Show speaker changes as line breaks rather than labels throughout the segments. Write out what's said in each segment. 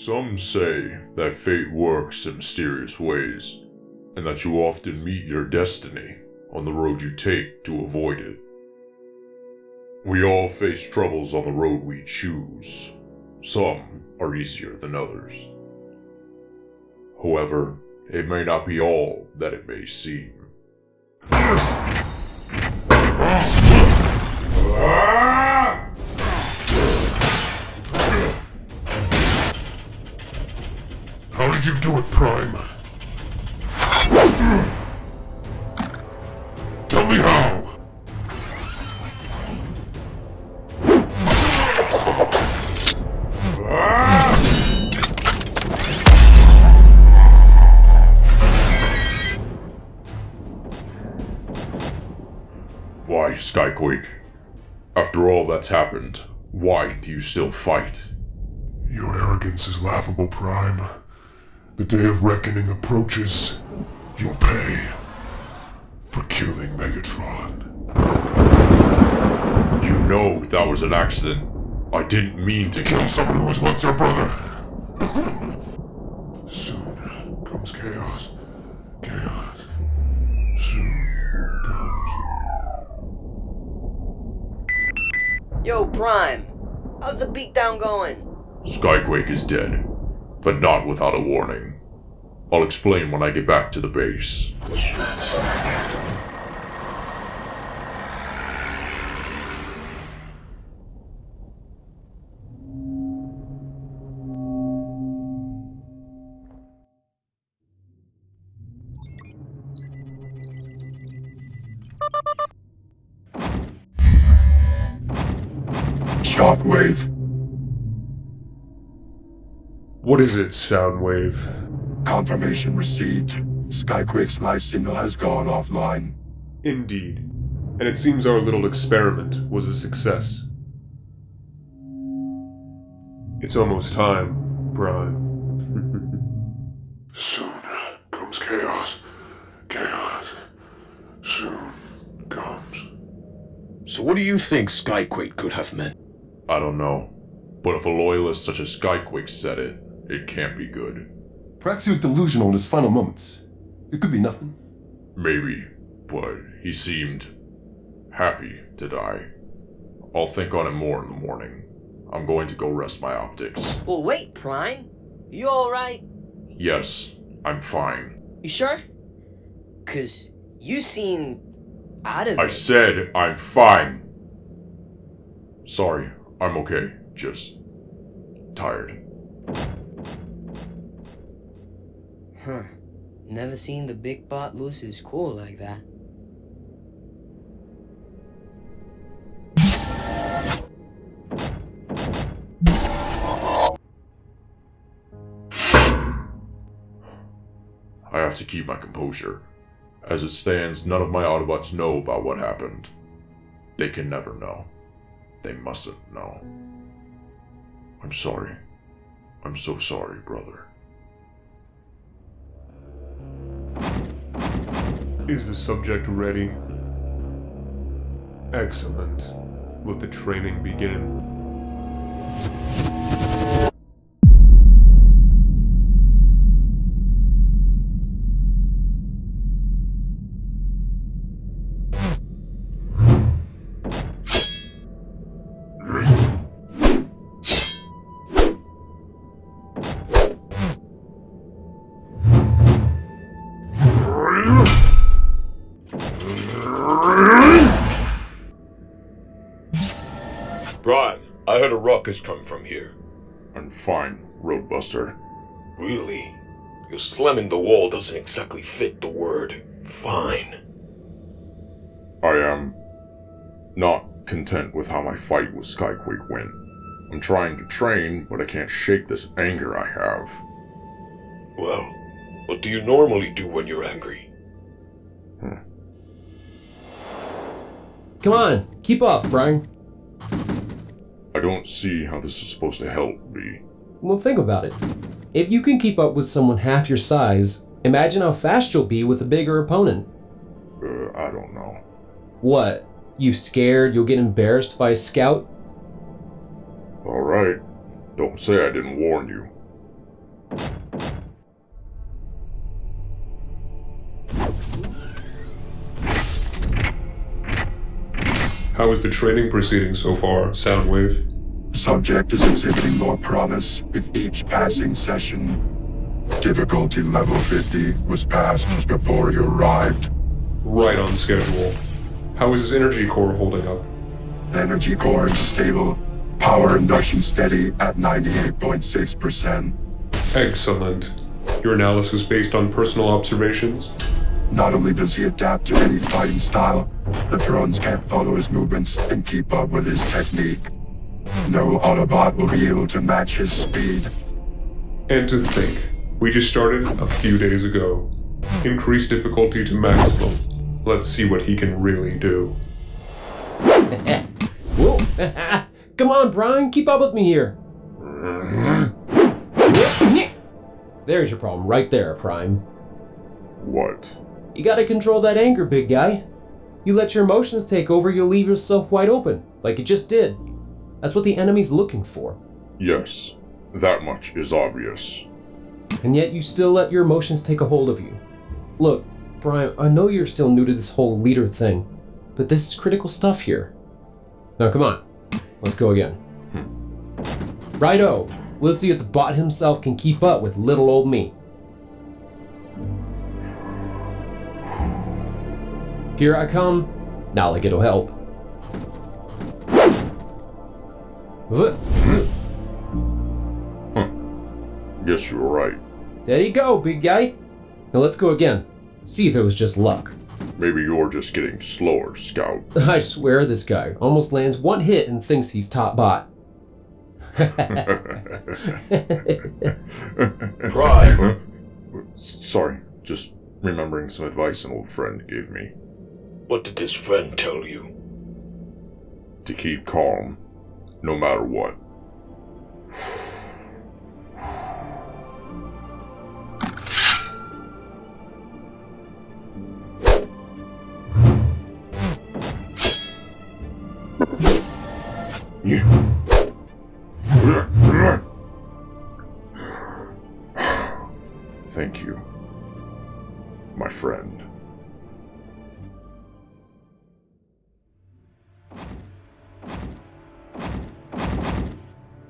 Some say that fate works in mysterious ways, and that you often meet your destiny on the road you take to avoid it. We all face troubles on the road we choose. Some are easier than others. However, it may not be all that it may seem.
How did you do it, Prime? Tell me how!
Why, Skyquake? After all that's happened, why do you still fight?
Your arrogance is laughable, Prime. The day of reckoning approaches. You'll pay for killing Megatron.
You know that was an accident. I didn't mean to
Kill someone who was once your brother. Soon comes chaos. Chaos. Soon comes.
Yo, Prime. How's the beatdown going?
Skyquake is dead, but not without a warning. I'll explain when I get back to the base.
Shockwave.
What is it, Soundwave?
Confirmation received. Skyquake's live signal has gone offline.
Indeed. And it seems our little experiment was a success. It's almost time, Prime.
Soon comes chaos. Chaos. Soon comes.
So what do you think Skyquake could have meant?
I don't know, but if a loyalist such as Skyquake said it, it can't be good.
Perhaps he was delusional in his final moments. It could be nothing.
Maybe, but he seemed happy to die. I'll think on it more in the morning. I'm going to go rest my optics.
Well, wait, Prime. You alright?
Yes, I'm fine.
You sure? 'Cause you seem out of
I
it.
said I'm fine. Sorry, I'm okay. Just tired.
Huh. Never seen the big bot lose his cool like that.
I have to keep my composure. As it stands, none of my Autobots know about what happened. They can never know. They mustn't know. I'm sorry. I'm so sorry, brother.
Is the subject ready? Excellent. Let the training begin.
Prime, I heard a ruckus come from here.
I'm fine, Roadbuster.
Really? Your slamming the wall doesn't exactly fit the word fine.
I am not content with how my fight with Skyquake went. I'm trying to train, but I can't shake this anger I have.
Well, what do you normally do when you're angry?
Come on, keep up, Bryan.
I don't see how this is supposed to help me.
Well, think about it. If you can keep up with someone half your size, imagine how fast you'll be with a bigger opponent.
I don't know.
What? You scared you'll get embarrassed by a scout?
Alright. Don't say I didn't warn you.
How is the training proceeding so far, Soundwave?
Subject is exhibiting more promise with each passing session. Difficulty level 50 was passed just before you arrived.
Right on schedule. How is his energy core holding up?
The energy core is stable. Power induction steady at 98.6%.
Excellent. Your analysis based on personal observations?
Not only does he adapt to any fighting style, the drones can't follow his movements and keep up with his technique. No Autobot will be able to match his speed.
And to think, we just started a few days ago. Increase difficulty to maximum. Let's see what he can really do.
Whoa. Come on, Bryan, keep up with me here. There's your problem right there, Prime.
What?
You gotta control that anger, big guy. You let your emotions take over, you'll leave yourself wide open, like you just did. That's what the enemy's looking for.
Yes, that much is obvious.
And yet you still let your emotions take a hold of you. Look, Bryan, I know you're still new to this whole leader thing, but this is critical stuff here. Now come on, let's go again. Righto, let's see if the bot himself can keep up with little old me. Here I come. Not like it'll help.
Guess you're right.
There you go, big guy. Now let's go again. See if it was just luck.
Maybe you're just getting slower, Scout.
I swear this guy almost lands one hit and thinks he's top bot.
Prime!
Sorry, just remembering some advice an old friend gave me.
What did this friend tell you?
To keep calm, no matter what. Thank you, my friend.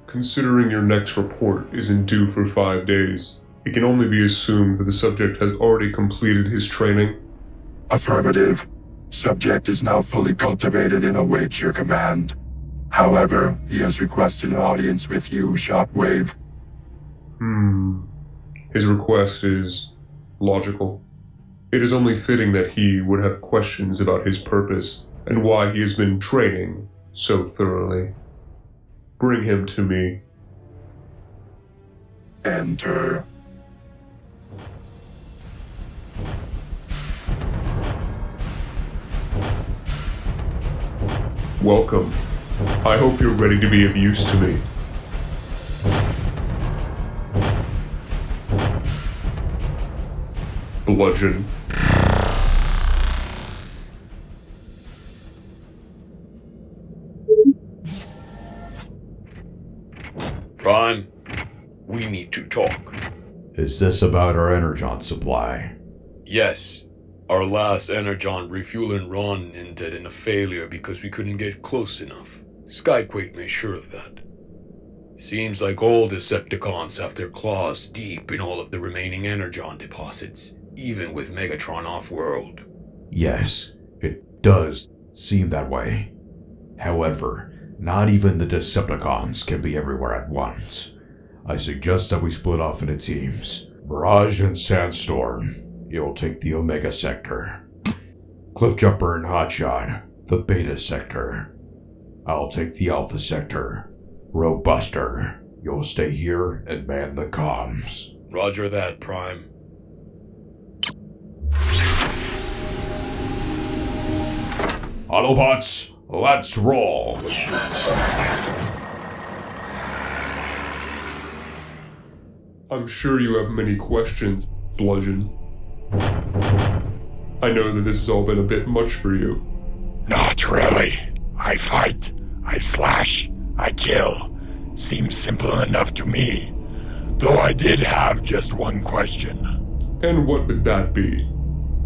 Considering your next report isn't due for 5 days, it can only be assumed that the subject has already completed his training.
Affirmative. Subject is now fully cultivated and awaits your command. However, he has requested an audience with you, Shockwave.
His request is logical. It is only fitting that he would have questions about his purpose and why he has been training so thoroughly. Bring him to me.
Enter.
Welcome. I hope you're ready to be of use to me. Bludgeon.
Prime, we need to talk.
Is this about our energon supply?
Yes. Our last Energon refueling run ended in a failure because we couldn't get close enough. Skyquake made sure of that. Seems like all Decepticons have their claws deep in all of the remaining Energon deposits, even with Megatron off-world.
Yes, it does seem that way. However, not even the Decepticons can be everywhere at once. I suggest that we split off into teams. Mirage and Sandstorm, you'll take the Omega Sector. Cliffjumper and Hotshot, the Beta Sector. I'll take the Alpha Sector. Roadbuster, you'll stay here and man the comms.
Roger that, Prime.
Autobots, let's roll!
I'm sure you have many questions, Bludgeon. I know that this has all been a bit much for you.
Not really. I fight, I slash, I kill. Seems simple enough to me. Though I did have just one question.
And what would that be?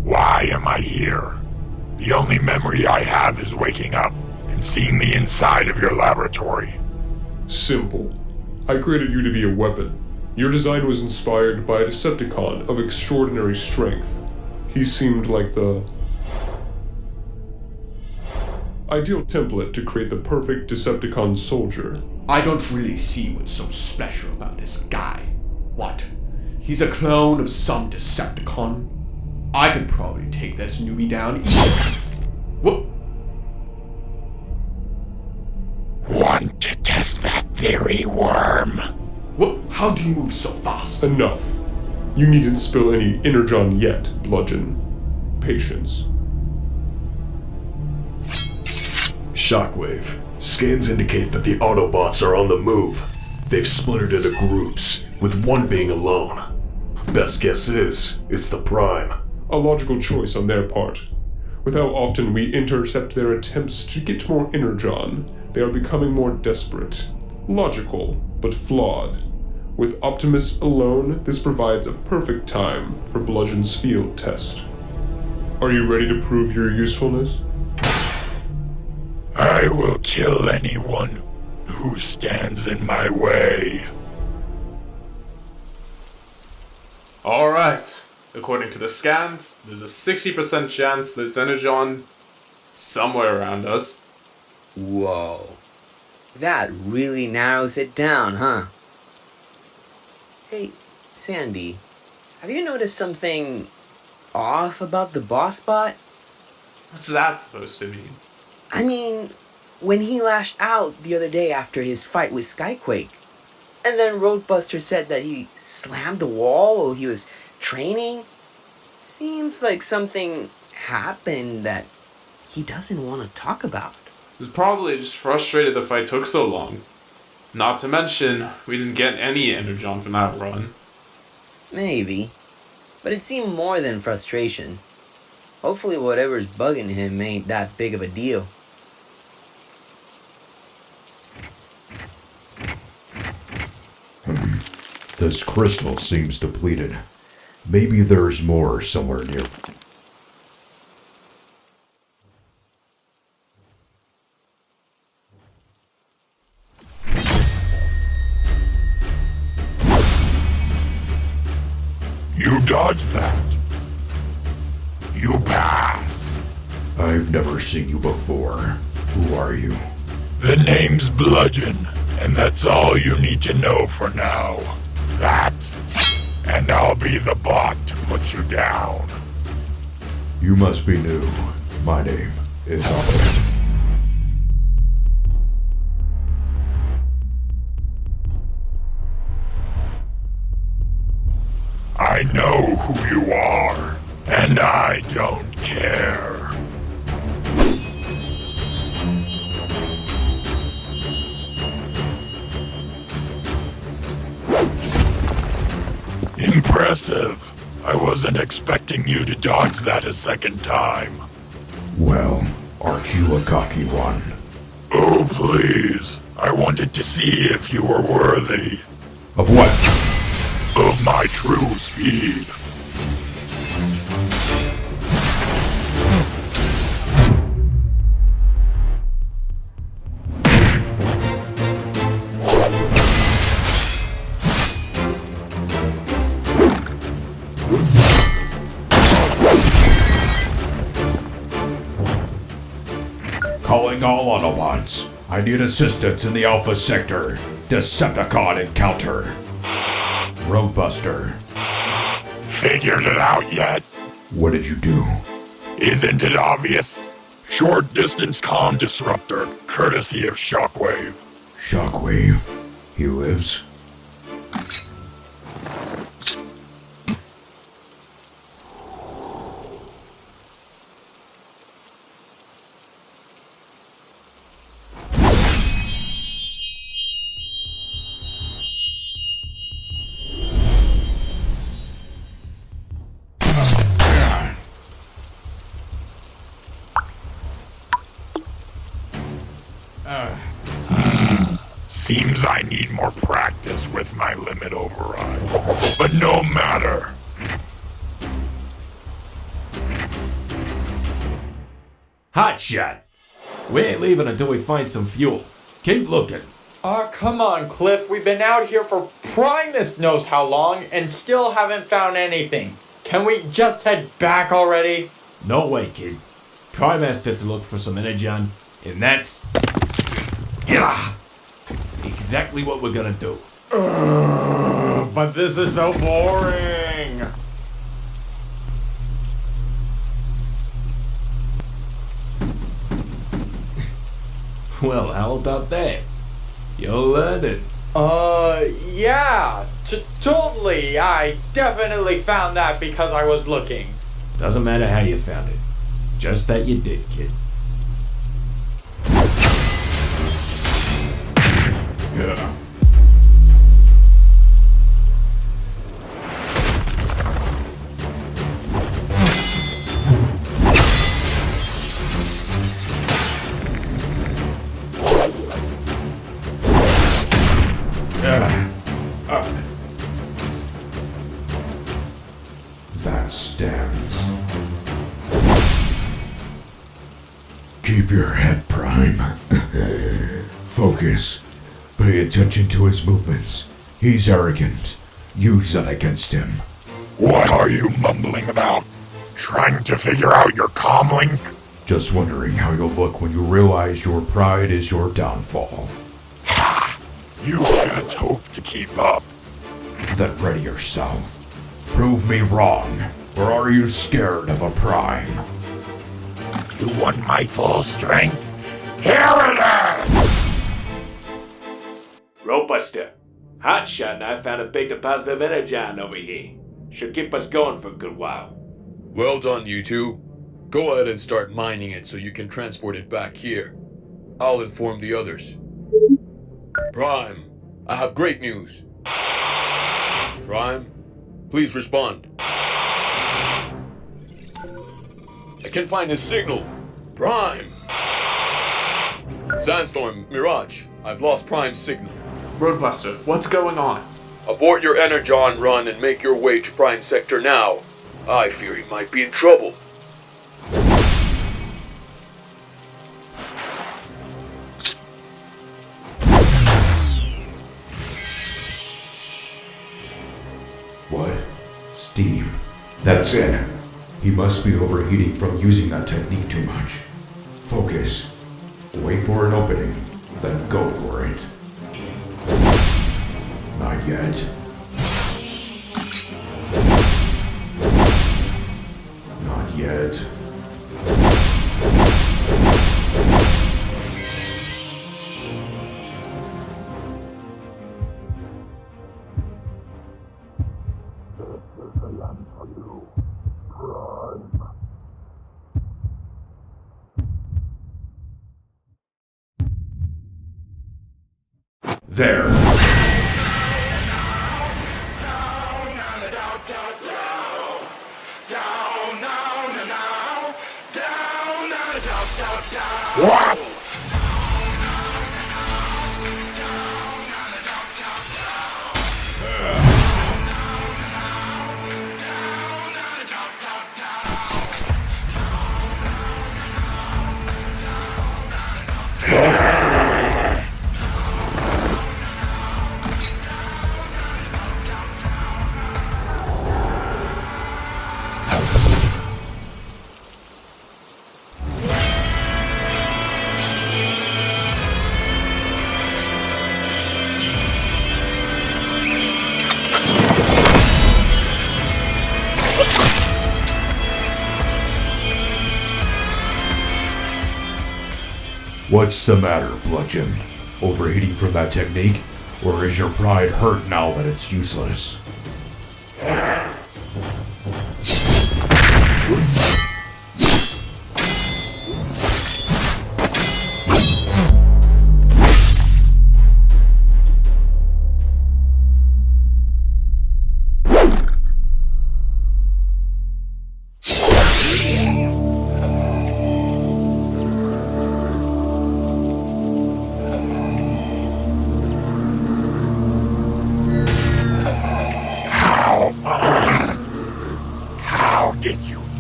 Why am I here? The only memory I have is waking up and seeing the inside of your laboratory.
Simple. I created you to be a weapon. Your design was inspired by a Decepticon of extraordinary strength. He seemed like the ideal template to create the perfect Decepticon soldier.
I don't really see what's so special about this guy. What? He's a clone of some Decepticon? I could probably take this newbie down easy. What?
Want to test that theory, worm?
What? How do you move so fast?
Enough. You needn't spill any energon yet, Bludgeon. Patience.
Shockwave. Scans indicate that the Autobots are on the move. They've splintered into groups, with one being alone. Best guess is, it's the Prime.
A logical choice on their part. With how often we intercept their attempts to get more energon, they are becoming more desperate. Logical, but flawed. With Optimus alone, this provides a perfect time for Bludgeon's field test. Are you ready to prove your usefulness?
I will kill anyone who stands in my way.
Alright. According to the scans, there's a 60% chance there's energon somewhere around us.
Whoa. That really narrows it down, huh? Hey, Sandy, have you noticed something off about the boss bot?
What's that supposed to mean?
I mean, when he lashed out the other day after his fight with Skyquake, and then Roadbuster said that he slammed the wall while he was training, seems like something happened that he doesn't want to talk about.
He was probably just frustrated the fight took so long. Not to mention, we didn't get any energon from that run.
Maybe. But it seemed more than frustration. Hopefully whatever's bugging him ain't that big of a deal.
This crystal seems depleted. Maybe there's more somewhere near.
You dodged that. You pass.
I've never seen you before. Who are you?
The name's Bludgeon, and that's all you need to know for now. That, and I'll be the bot to put you down.
You must be new. My name is Optimus.
I know who you are, and I don't care. Impressive. I wasn't expecting you to dodge that a second time.
Well, aren't you a cocky one?
Oh, please. I wanted to see if you were worthy.
Of what?
Of my true speed.
Calling all Autobots. I need assistance in the Alpha Sector. Decepticon encounter. Roadbuster.
Figured it out yet?
What did you do?
Isn't it obvious? Short distance comm disruptor, courtesy of Shockwave.
Shockwave. He lives?
Seems I need more practice. practice with my limit override. But no matter.
Hotshot! We ain't leaving until we find some fuel. Keep looking.
Aw, come on, Cliff. We've been out here for Primus knows how long and still haven't found anything. Can we just head back already?
No way, kid. Prime asked us to look for some energon, and that's... Yeah! Exactly what we're gonna do.
But this is so boring.
Well, how about that? You'll learn it.
Yeah. Totally. I definitely found that because I was looking.
Doesn't matter how you found it. Just that you did, kid.
Yeah. That stands. Keep your head, Prime. Focus. Pay attention to his movements. He's arrogant. Use that against him.
What are you mumbling about? Trying to figure out your comlink?
Just wondering how you'll look when you realize your pride is your downfall.
Ha! You can't hope to keep up.
Then ready yourself. Prove me wrong, or are you scared of a Prime?
You want my full strength? Here it is!
Roadbuster, Hotshot and I found a big deposit of energon over here. Should keep us going for a good while.
Well done, you two. Go ahead and start mining it so you can transport it back here. I'll inform the others. Prime, I have great news. Prime, please respond. I can find his signal. Prime! Sandstorm, Mirage, I've lost Prime's signal.
Roadbuster, what's going on?
Abort your Energon run and make your way to Prime Sector now. I fear he might be in trouble.
What? Steam. That's it. He must be overheating from using that technique too much. Focus. Wait for an opening, then go for it. Not yet. Not yet. There.
What?
What's the matter, Bludgeon? Overheating from that technique? Or is your pride hurt now that it's useless?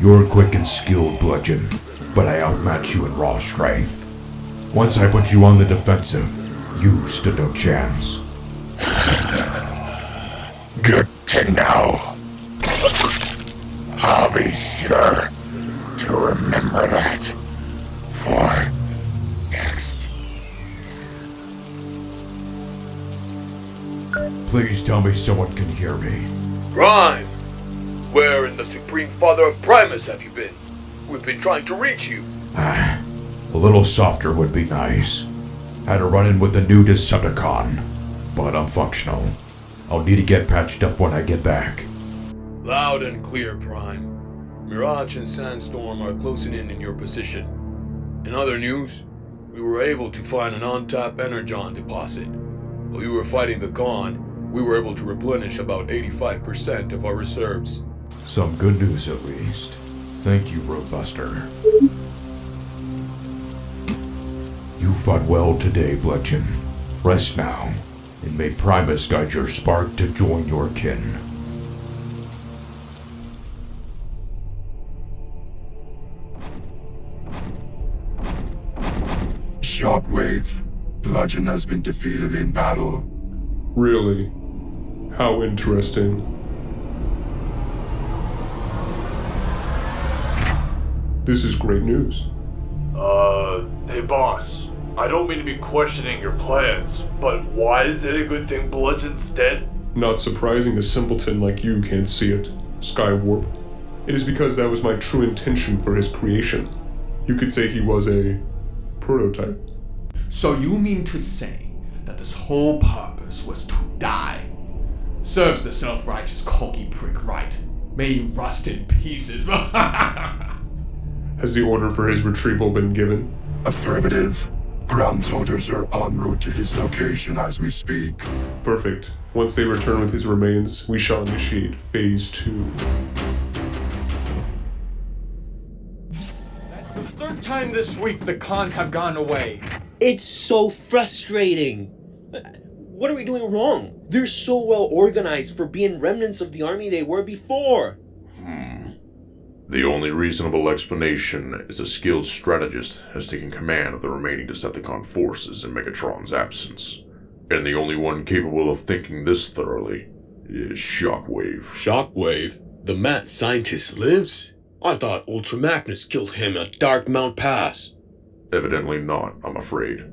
You're quick and skilled, Bludgeon, but I outmatch you in raw strength. Once I put you on the defensive, you stood no chance.
Good to know. I'll be sure to remember that for next.
Please tell me someone can hear me.
Prime! Where in the Supreme Father of Primus have you been? We've been trying to reach you.
A little softer would be nice. Had a run-in with the new Decepticon, but I'm functional. I'll need to get patched up when I get back.
Loud and clear, Prime. Mirage and Sandstorm are closing in your position. In other news, we were able to find an untapped energon deposit. While you were fighting the Con, we were able to replenish about 85% of our reserves.
Some good news at least. Thank you, Roadbuster. You fought well today, Bludgeon. Rest now, and may Primus guide your spark to join your kin.
Shockwave. Bludgeon has been defeated in battle.
Really? How interesting. This is great news.
Hey boss. I don't mean to be questioning your plans, but why is it a good thing Bludgeon's dead?
Not surprising a simpleton like you can't see it, Skywarp. It is because that was my true intention for his creation. You could say he was a prototype.
So you mean to say that this whole purpose was to die? Serves the self-righteous cocky prick right. May he rust in pieces.
Has the order for his retrieval been given?
Affirmative. Ground soldiers are en route to his location as we speak.
Perfect. Once they return with his remains, we shall initiate Phase 2.
That's the third time this week the Cons have gone away.
It's so frustrating. What are we doing wrong? They're so well organized for being remnants of the army they were before.
The only reasonable explanation is a skilled strategist has taken command of the remaining Decepticon forces in Megatron's absence. And the only one capable of thinking this thoroughly is Shockwave.
Shockwave? The mad scientist lives? I thought Ultra Magnus killed him at Dark Mount Pass.
Evidently not, I'm afraid.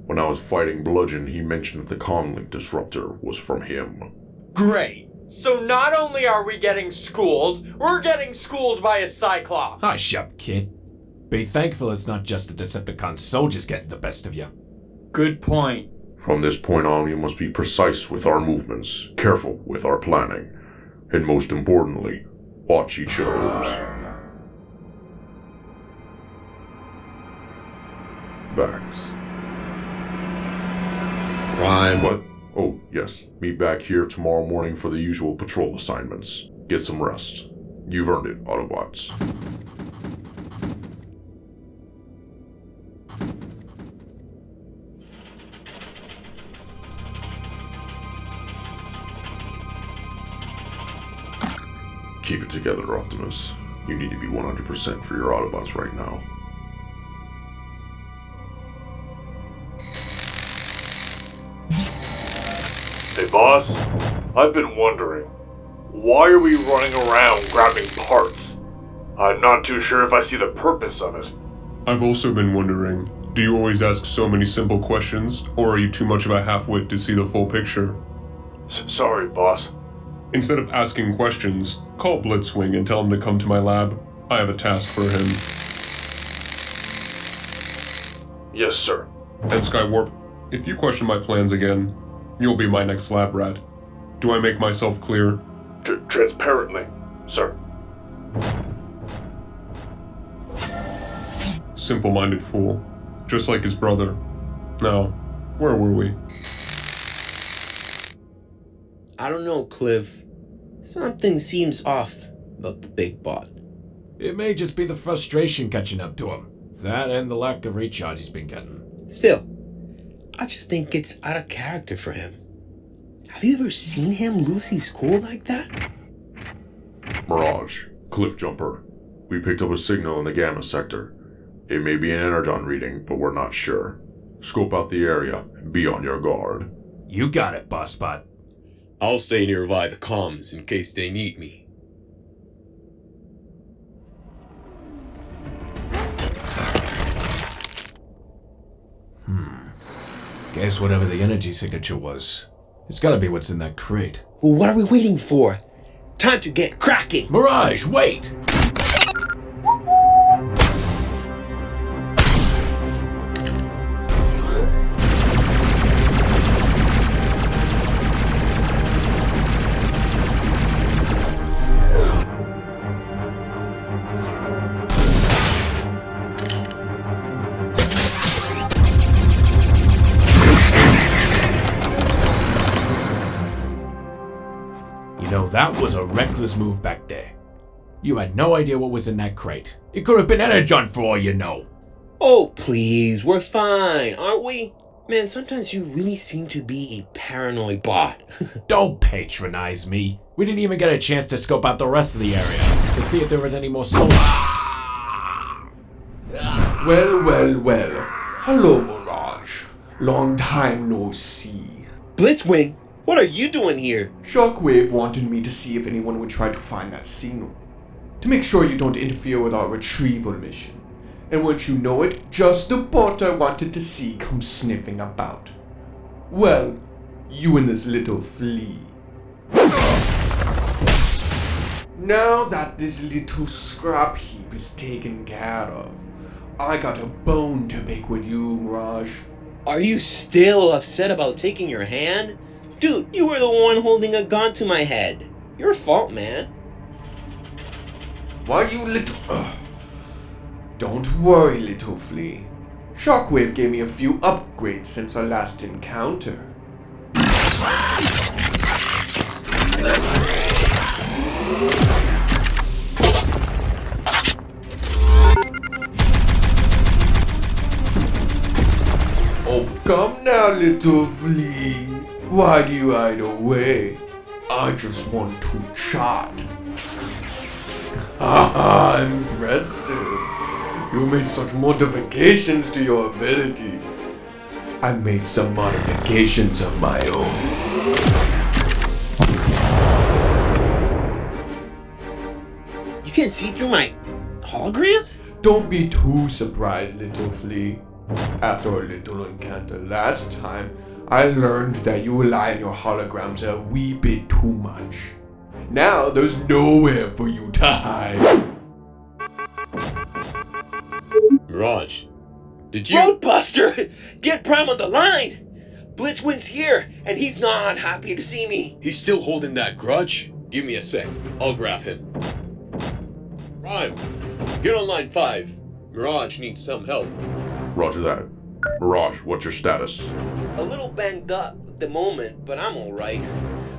When I was fighting Bludgeon, he mentioned that the comlink disruptor was from him.
Great. So not only are we getting schooled, we're getting schooled by a Cyclops.
Hush up, kid. Be thankful it's not just the Decepticon soldiers getting the best of you.
Good point.
From this point on, we must be precise with our movements, careful with our planning, and most importantly, watch each other's backs.
Prime.
What? Oh, yes. Meet back here tomorrow morning for the usual patrol assignments. Get some rest. You've earned it, Autobots. Keep it together, Optimus. You need to be 100% for your Autobots right now.
Hey boss, I've been wondering, why are we running around grabbing parts? I'm not too sure if I see the purpose of it.
I've also been wondering, do you always ask so many simple questions, or are you too much of a half-wit to see the full picture?
Sorry, boss.
Instead of asking questions, call Blitzwing and tell him to come to my lab. I have a task for him.
Yes, sir.
And Skywarp, if you question my plans again, you'll be my next lab rat. Do I make myself clear?
Transparently, sir.
Simple-minded fool. Just like his brother. Now, where were we?
I don't know, Cliff. Something seems off about the big bot.
It may just be the frustration catching up to him. That and the lack of recharge he's been getting.
Still, I just think it's out of character for him. Have you ever seen him lose his cool like that?
Mirage, Cliff Jumper, we picked up a signal in the Gamma sector. It may be an Energon reading, but we're not sure. Scope out the area and be on your guard.
You got it, Boss Spot.
I'll stay nearby the comms in case they need me.
Guess whatever the energy signature was, it's gotta be what's in that crate.
Well, what are we waiting for? Time to get cracking!
Mirage, wait! That was a reckless move back there. You had no idea what was in that crate. It could have been Energon for all you know.
Oh, please, we're fine, aren't we? Man, sometimes you really seem to be a paranoid bot.
Don't patronize me. We didn't even get a chance to scope out the rest of the area to see if there was any more solar.
Well. Hello, Mirage. Long time no see.
Blitzwing, what are you doing here?
Shockwave wanted me to see if anyone would try to find that signal. To make sure you don't interfere with our retrieval mission. And once you know it, just the bot I wanted to see come sniffing about. Well, you and this little flea. Now that this little scrap heap is taken care of, I got a bone to pick with you, Mirage.
Are you still upset about taking your hand? Dude, you were the one holding a gun to my head. Your fault, man.
Why you little... Don't worry, little flea. Shockwave gave me a few upgrades since our last encounter. Oh, come now, little flea. Why do you hide away? I just want to chat. Haha, impressive. You made such modifications to your ability. I made some modifications of my own.
You can see through my holograms?
Don't be too surprised, little flea. After a little encounter last time, I learned that you rely on your holograms a wee bit too much. Now there's nowhere for you to hide.
Mirage, did you...
Roadbuster! Get Prime on the line! Blitzwing's here, and he's not happy to see me.
He's still holding that grudge? Give me a sec. I'll grab him. Prime, get on line 5. Mirage needs some help.
Roger that. Mirage, what's your status?
A little banged up at the moment, but I'm alright.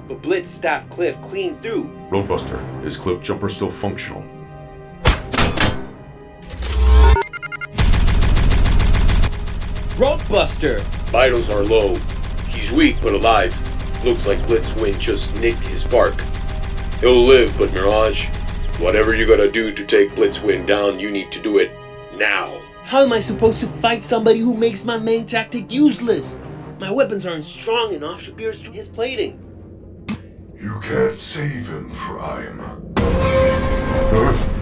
But Blitz stabbed Cliff clean through.
Roadbuster, is Cliff Jumper still functional?
Roadbuster!
Vitals are low. He's weak but alive. Looks like Blitzwing just nicked his spark. He'll live, but Mirage, whatever you gotta do to take Blitzwing down, you need to do it now.
How am I supposed to fight somebody who makes my main tactic useless? My weapons aren't strong enough to pierce through his plating.
You can't save him, Prime.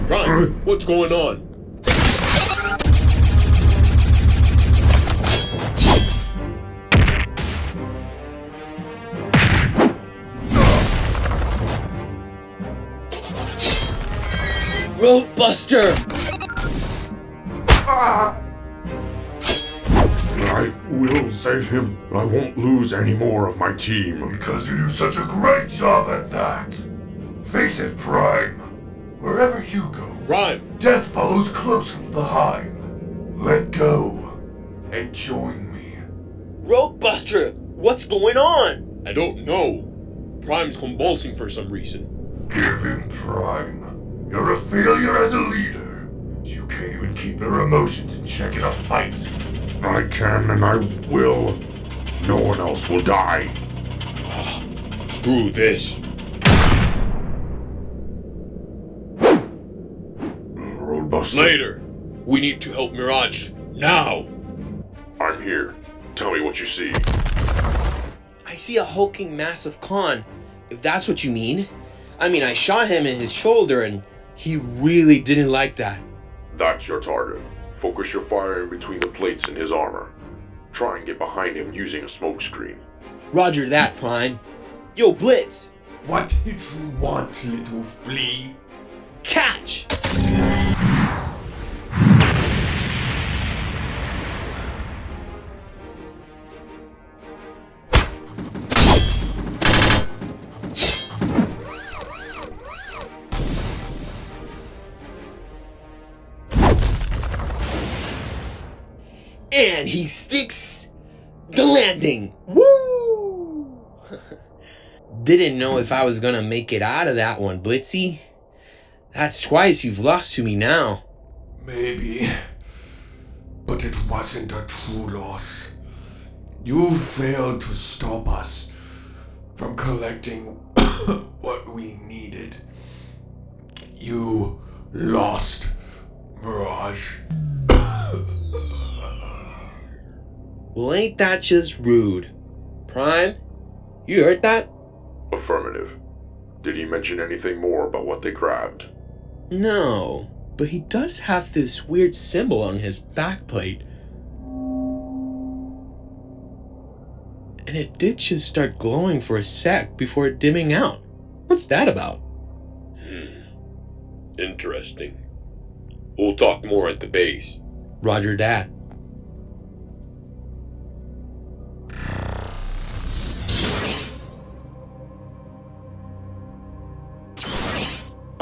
Prime, what's going on?
Roadbuster!
I will save him. I won't lose any more of my team.
Because you do such a great job at that. Face it, Prime. Wherever you go,
Prime,
death follows closely behind. Let go and join me.
Roadbuster! What's going on?
I don't know. Prime's convulsing for some reason.
Give him Prime. You're a failure as a leader. You can't even keep your emotions in check in a fight.
I can and I will. No one else will die.
Screw this.
must...
Later! We need to help Mirage. Now!
I'm here. Tell me what you see.
I see a hulking mass of Khan, if that's what you mean. I mean, I shot him in his shoulder and he really didn't like that.
That's your target. Focus your fire in between the plates in his armor. Try and get behind him using a smokescreen.
Roger that, Prime. Yo, Blitz!
What did you want, little flea?
Catch! And he sticks the landing. Woo! Didn't know if I was gonna make it out of that one, Blitzy. That's twice you've lost to me now.
Maybe. But it wasn't a true loss. You failed to stop us from collecting what we needed. You lost, Mirage.
Well, ain't that just rude? Prime, you heard that?
Affirmative. Did he mention anything more about what they grabbed?
No, but he does have this weird symbol on his backplate. And it did just start glowing for a sec before dimming out. What's that about?
Interesting. We'll talk more at the base.
Roger that.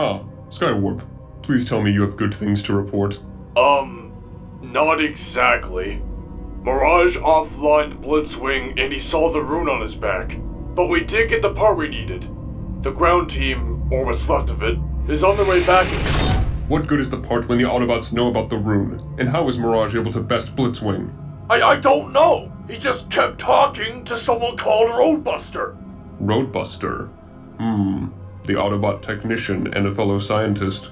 Ah, Skywarp. Please tell me you have good things to report.
Not exactly. Mirage offlined Blitzwing and he saw the rune on his back. But we did get the part we needed. The ground team, or what's left of it, is on their way back.
What good is the part when the Autobots know about the rune? And how is Mirage able to best Blitzwing?
I don't know. He just kept talking to someone called Roadbuster.
Roadbuster? The Autobot technician and a fellow scientist.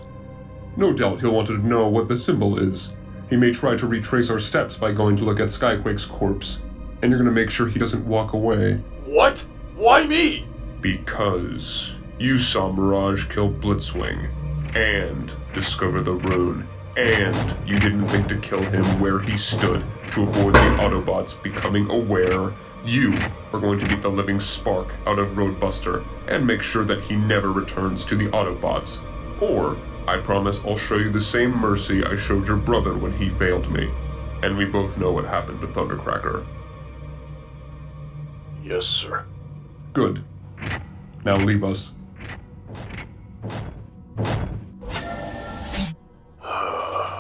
No doubt he'll want to know what the symbol is. He may try to retrace our steps by going to look at Skyquake's corpse. And you're gonna make sure he doesn't walk away.
What? Why me?
Because you saw Mirage kill Blitzwing, and discover the rune, and you didn't think to kill him where he stood to avoid the Autobots becoming aware. You are going to beat the living spark out of Roadbuster and make sure that he never returns to the Autobots. Or, I promise I'll show you the same mercy I showed your brother when he failed me. And we both know what happened to Thundercracker.
Yes, sir.
Good. Now leave us.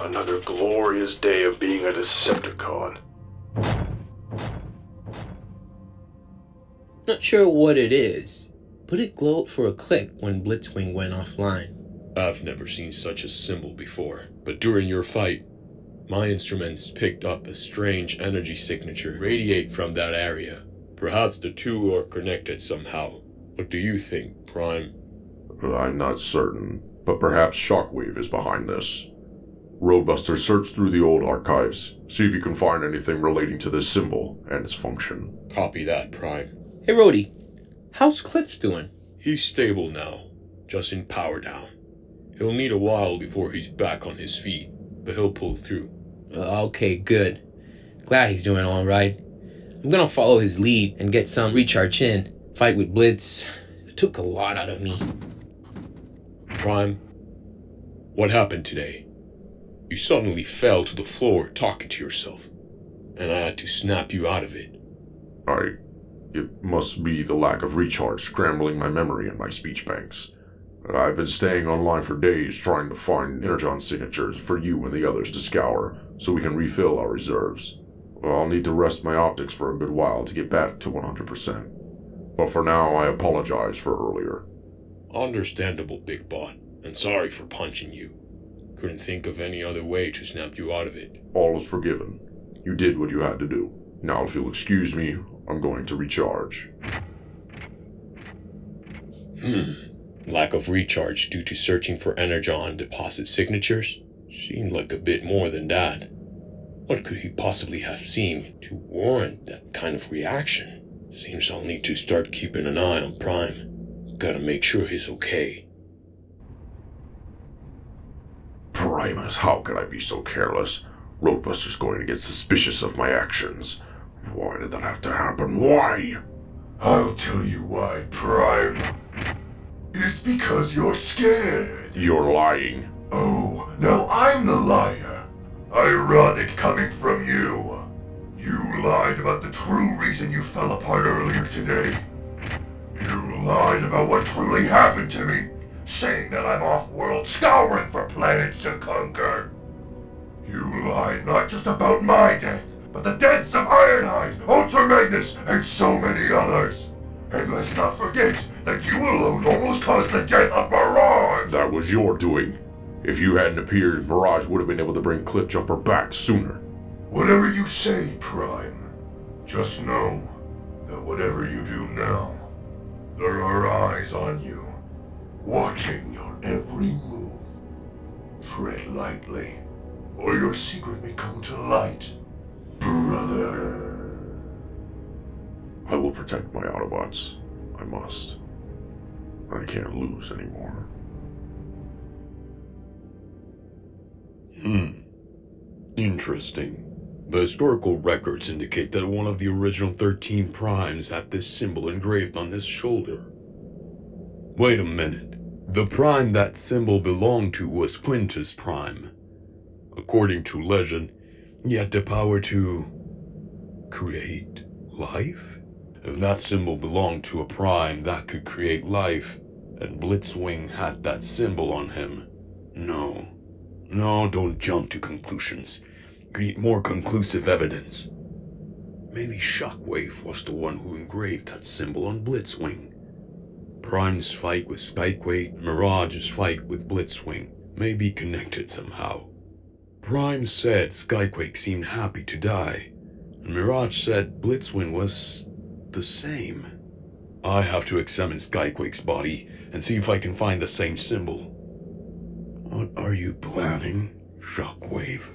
Another glorious day of being a Decepticon.
Not sure what it is, but it glowed for a click when Blitzwing went offline.
I've never seen such a symbol before, but during your fight, my instruments picked up a strange energy signature radiate from that area. Perhaps the two are connected somehow. What do you think, Prime?
I'm not certain, but perhaps Shockwave is behind this. Roadbuster, search through the old archives. See if you can find anything relating to this symbol and its function.
Copy that, Prime.
Hey, Rhodey. How's Cliff doing?
He's stable now, just in power down. He'll need a while before he's back on his feet, but he'll pull through.
Okay, good. Glad he's doing all right. I'm gonna follow his lead and get some recharge in. Fight with Blitz. It took a lot out of me.
Prime, what happened today? You suddenly fell to the floor talking to yourself, and I had to snap you out of it.
It must be the lack of recharge scrambling my memory and my speech banks. I've been staying online for days trying to find Energon signatures for you and the others to scour, so we can refill our reserves. I'll need to rest my optics for a good while to get back to 100%. But for now, I apologize for earlier.
Understandable, Big Bot, and sorry for punching you. Couldn't think of any other way to snap you out of it.
All is forgiven. You did what you had to do. Now, if you'll excuse me, I'm going to recharge.
Lack of recharge due to searching for Energon deposit signatures? Seemed like a bit more than that. What could he possibly have seen to warrant that kind of reaction? Seems I'll need to start keeping an eye on Prime. Gotta make sure he's okay.
Primus, how could I be so careless? Roadbuster's going to get suspicious of my actions. Why did that have to happen? Why?
I'll tell you why, Prime. It's because you're scared.
You're lying.
Oh, now I'm the liar. Ironic coming from you. You lied about the true reason you fell apart earlier today. You lied about what truly happened to me, saying that I'm off-world scouring for planets to conquer. You lied not just about my death, but the deaths of Ironhide, Ultra Magnus, and so many others. And let's not forget that you alone almost caused the death of Mirage.
That was your doing. If you hadn't appeared, Mirage would have been able to bring Cliffjumper back sooner.
Whatever you say, Prime, just know that whatever you do now, there are eyes on you, watching your every move. Tread lightly, or your secret may come to light, brother.
I will protect my Autobots. I must. I can't lose anymore.
Interesting. The historical records indicate that one of the original 13 Primes had this symbol engraved on his shoulder. Wait a minute. The Prime that symbol belonged to was Quintus Prime. According to legend, he had the power to create life? If that symbol belonged to a Prime that could create life, and Blitzwing had that symbol on him, no, don't jump to conclusions. Need more conclusive evidence. Maybe Shockwave was the one who engraved that symbol on Blitzwing. Prime's fight with Skyquake, Mirage's fight with Blitzwing may be connected somehow. Prime said Skyquake seemed happy to die, and Mirage said Blitzwing was the same. I have to examine Skyquake's body and see if I can find the same symbol. What are you planning, Shockwave?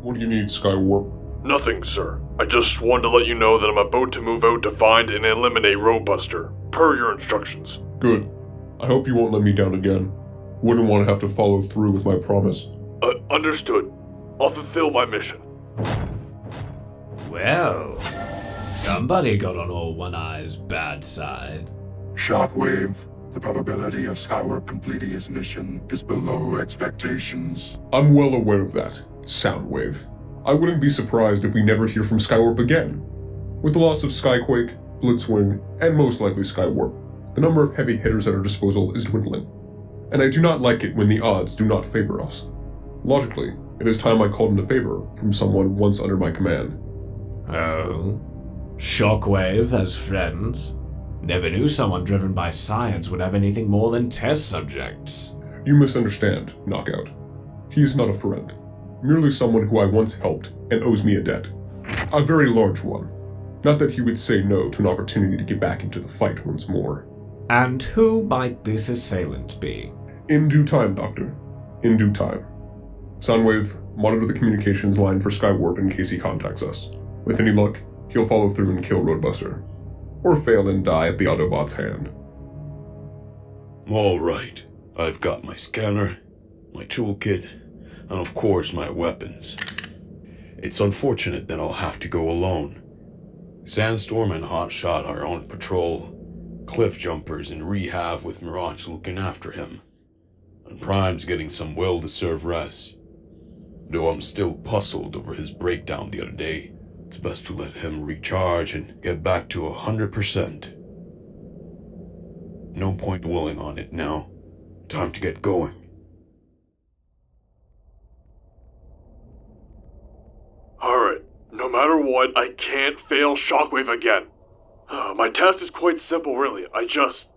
What do you need, Skywarp?
Nothing, sir. I just wanted to let you know that I'm about to move out to find and eliminate Roadbuster, per your instructions.
Good. I hope you won't let me down again. Wouldn't want to have to follow through with my promise.
Understood. I'll fulfill my mission.
Well, somebody got on old One-Eye's bad side.
Shockwave, the probability of Skywarp completing his mission is below expectations.
I'm well aware of that, Soundwave. I wouldn't be surprised if we never hear from Skywarp again. With the loss of Skyquake, Blitzwing, and most likely Skywarp, the number of heavy hitters at our disposal is dwindling. And I do not like it when the odds do not favor us. Logically, it is time I called in a favor from someone once under my command.
Oh? Shockwave as friends? Never knew someone driven by science would have anything more than test subjects.
You misunderstand, Knockout. He is not a friend. Merely someone who I once helped and owes me a debt. A very large one. Not that he would say no to an opportunity to get back into the fight once more.
And who might this assailant be?
In due time, Doctor. In due time. Soundwave, monitor the communications line for Skywarp in case he contacts us. With any luck, he'll follow through and kill Roadbuster. Or fail and die at the Autobot's hand.
Alright, I've got my scanner, my toolkit, and of course my weapons. It's unfortunate that I'll have to go alone. Sandstorm and Hotshot are on patrol, Cliffjumper's in rehab with Mirage looking after him, and Prime's getting some well-deserved rest. Though I'm still puzzled over his breakdown the other day, it's best to let him recharge and get back to 100%. No point dwelling on it now. Time to get going.
Alright, no matter what, I can't fail Shockwave again. My task is quite simple, really. I just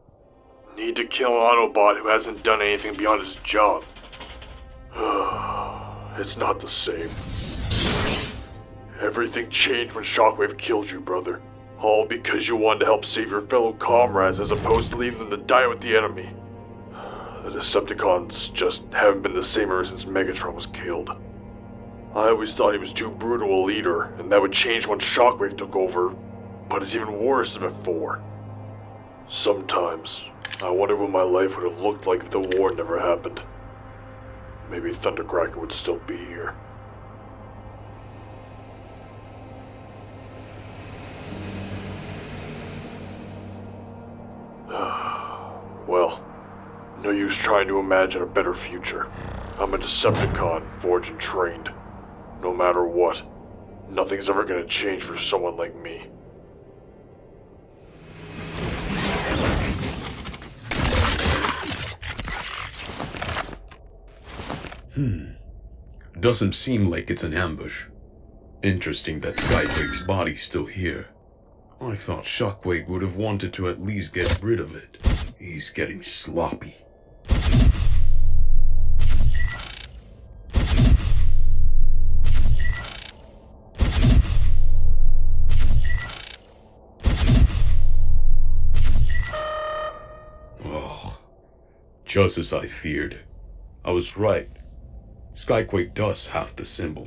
need to kill an Autobot who hasn't done anything beyond his job. It's not the same. Everything changed when Shockwave killed you, brother. All because you wanted to help save your fellow comrades as opposed to leaving them to die with the enemy. The Decepticons just haven't been the same ever since Megatron was killed. I always thought he was too brutal a leader, and that would change when Shockwave took over, but it's even worse than before. Sometimes, I wonder what my life would have looked like if the war never happened. Maybe Thundercracker would still be here. Well, no use trying to imagine a better future. I'm a Decepticon, forged and trained. No matter what, nothing's ever gonna change for someone like me.
Doesn't seem like it's an ambush. Interesting that Skyquake's body's still here. I thought Shockwave would have wanted to at least get rid of it. He's getting sloppy. Oh, just as I feared. I was right. Skyquake does have the symbol,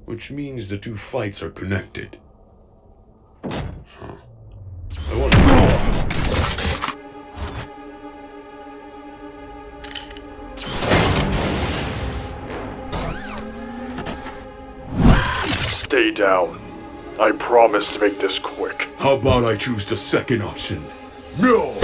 which means the two fights are connected. I want to...
Stay down. I promise to make this quick.
How about I choose the second option? No!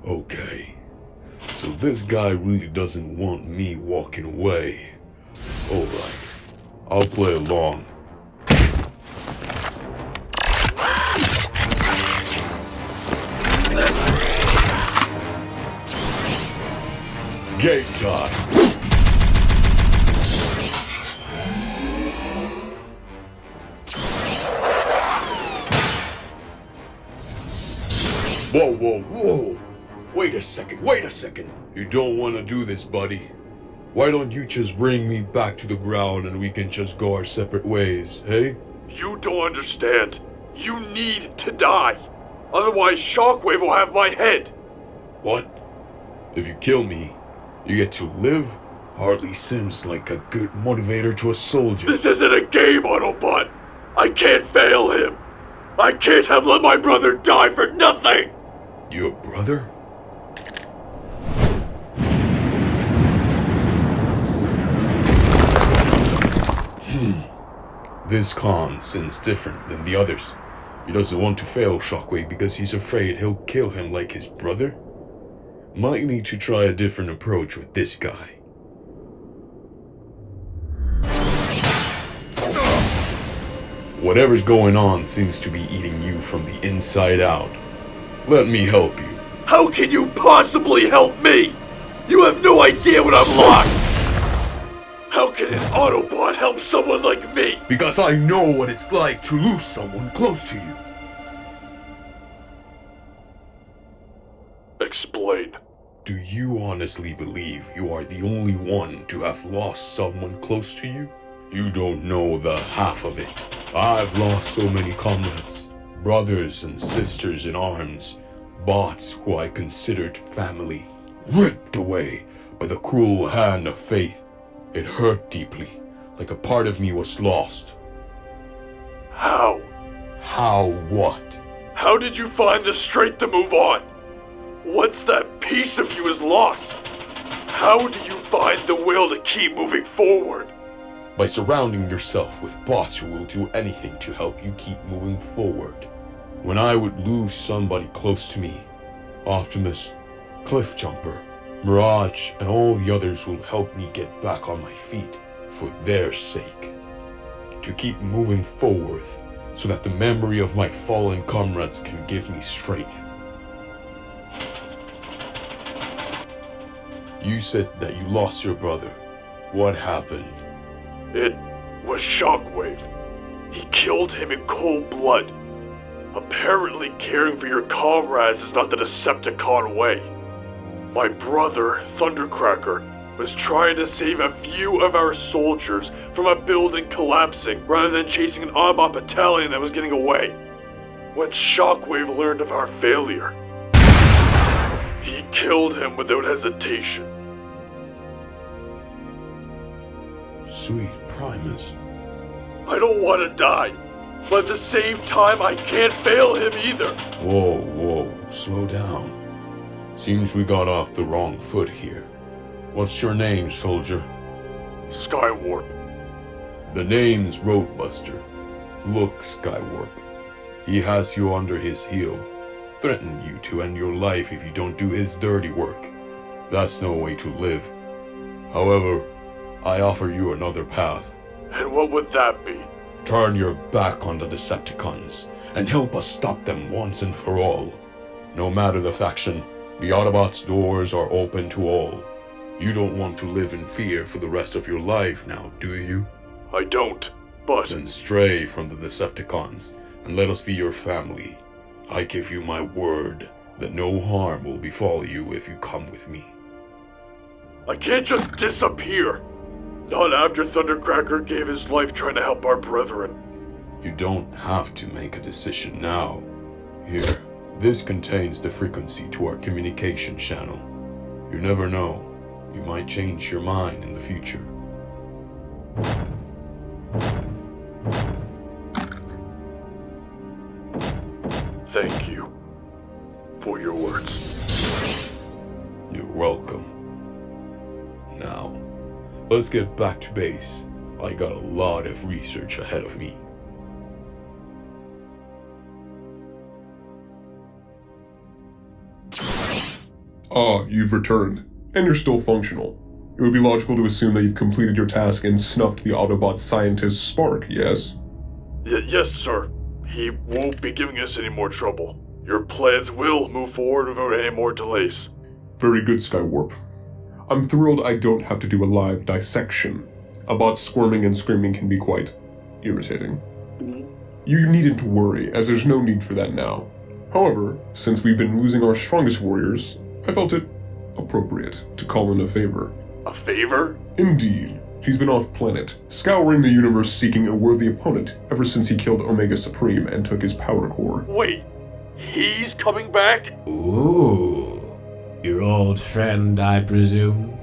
Okay, so this guy really doesn't want me walking away. Alright, I'll play along. Game time! Whoa, whoa, whoa! Wait a second. You don't want to do this, buddy. Why don't you just bring me back to the ground and we can just go our separate ways, hey?
You don't understand. You need to die. Otherwise, Shockwave will have my head.
What? If you kill me, you get to live? Hardly seems like a good motivator to a soldier.
This isn't a game, Autobot. I can't fail him. I can't have let my brother die for nothing.
Your brother? This Khan seems different than the others. He doesn't want to fail Shockwave because he's afraid he'll kill him like his brother. Might need to try a different approach with this guy. Whatever's going on seems to be eating you from the inside out. Let me help you.
How can you possibly help me? You have no idea what I'm like. How can an Autobot help someone like me?
Because I know what it's like to lose someone close to you.
Explain.
Do you honestly believe you are the only one to have lost someone close to you? You don't know the half of it. I've lost so many comrades, brothers and sisters in arms, bots who I considered family, ripped away by the cruel hand of fate. It hurt deeply, like a part of me was lost.
How?
How what?
How did you find the strength to move on? Once that piece of you is lost, how do you find the will to keep moving forward?
By surrounding yourself with bots who will do anything to help you keep moving forward. When I would lose somebody close to me, Optimus, Cliffjumper, Mirage, and all the others will help me get back on my feet for their sake. To keep moving forward, so that the memory of my fallen comrades can give me strength. You said that you lost your brother. What happened?
It was Shockwave. He killed him in cold blood. Apparently caring for your comrades is not the Decepticon way. My brother, Thundercracker, was trying to save a few of our soldiers from a building collapsing rather than chasing an Autobot battalion that was getting away. When Shockwave learned of our failure, he killed him without hesitation.
Sweet Primus.
I don't want to die, but at the same time I can't fail him either.
Whoa, slow down. Seems we got off the wrong foot here. What's your name, soldier?
Skywarp.
The name's Roadbuster. Look, Skywarp. He has you under his heel. Threaten you to end your life if you don't do his dirty work. That's no way to live. However, I offer you another path.
And what would that be?
Turn your back on the Decepticons and help us stop them once and for all. No matter the faction, the Autobots' doors are open to all. You don't want to live in fear for the rest of your life now, do you?
I don't, but...
Then stray from the Decepticons and let us be your family. I give you my word that no harm will befall you if you come with me.
I can't just disappear. Not after Thundercracker gave his life trying to help our brethren.
You don't have to make a decision now. Here, this contains the frequency to our communication channel. You never know. You might change your mind in the future.
Thank you for your words.
You're welcome. Now, let's get back to base. I got a lot of research ahead of me.
Ah, you've returned, and you're still functional. It would be logical to assume that you've completed your task and snuffed the Autobot scientist's spark, yes?
Yes, sir. He won't be giving us any more trouble. Your plans will move forward without any more delays.
Very good, Skywarp. I'm thrilled I don't have to do a live dissection. A bot squirming and screaming can be quite irritating. You needn't worry, as there's no need for that now. However, since we've been losing our strongest warriors, I felt it appropriate to call in a favor.
A favor?
Indeed. He's been off-planet, scouring the universe seeking a worthy opponent ever since he killed Omega Supreme and took his power core.
Wait, he's coming back?
Ooh. Your old friend, I presume?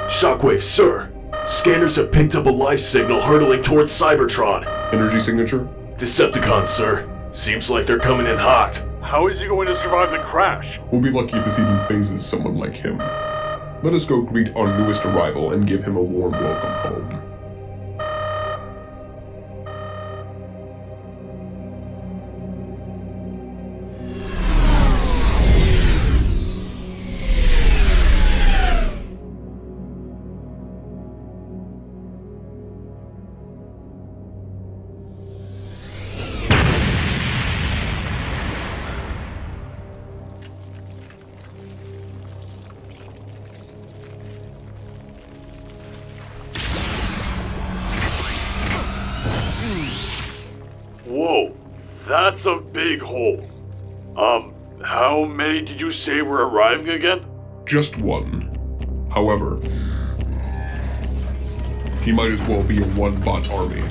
Shockwave, sir! Scanners have picked up a life signal hurtling towards Cybertron.
Energy signature?
Decepticons, sir. Seems like they're coming in hot.
How is he going to survive the crash?
We'll be lucky if this even phases someone like him. Let us go greet our newest arrival and give him a warm welcome home.
Whoa, that's a big hole. How many did you say were arriving again?
Just one. However, he might as well be a one-bot army.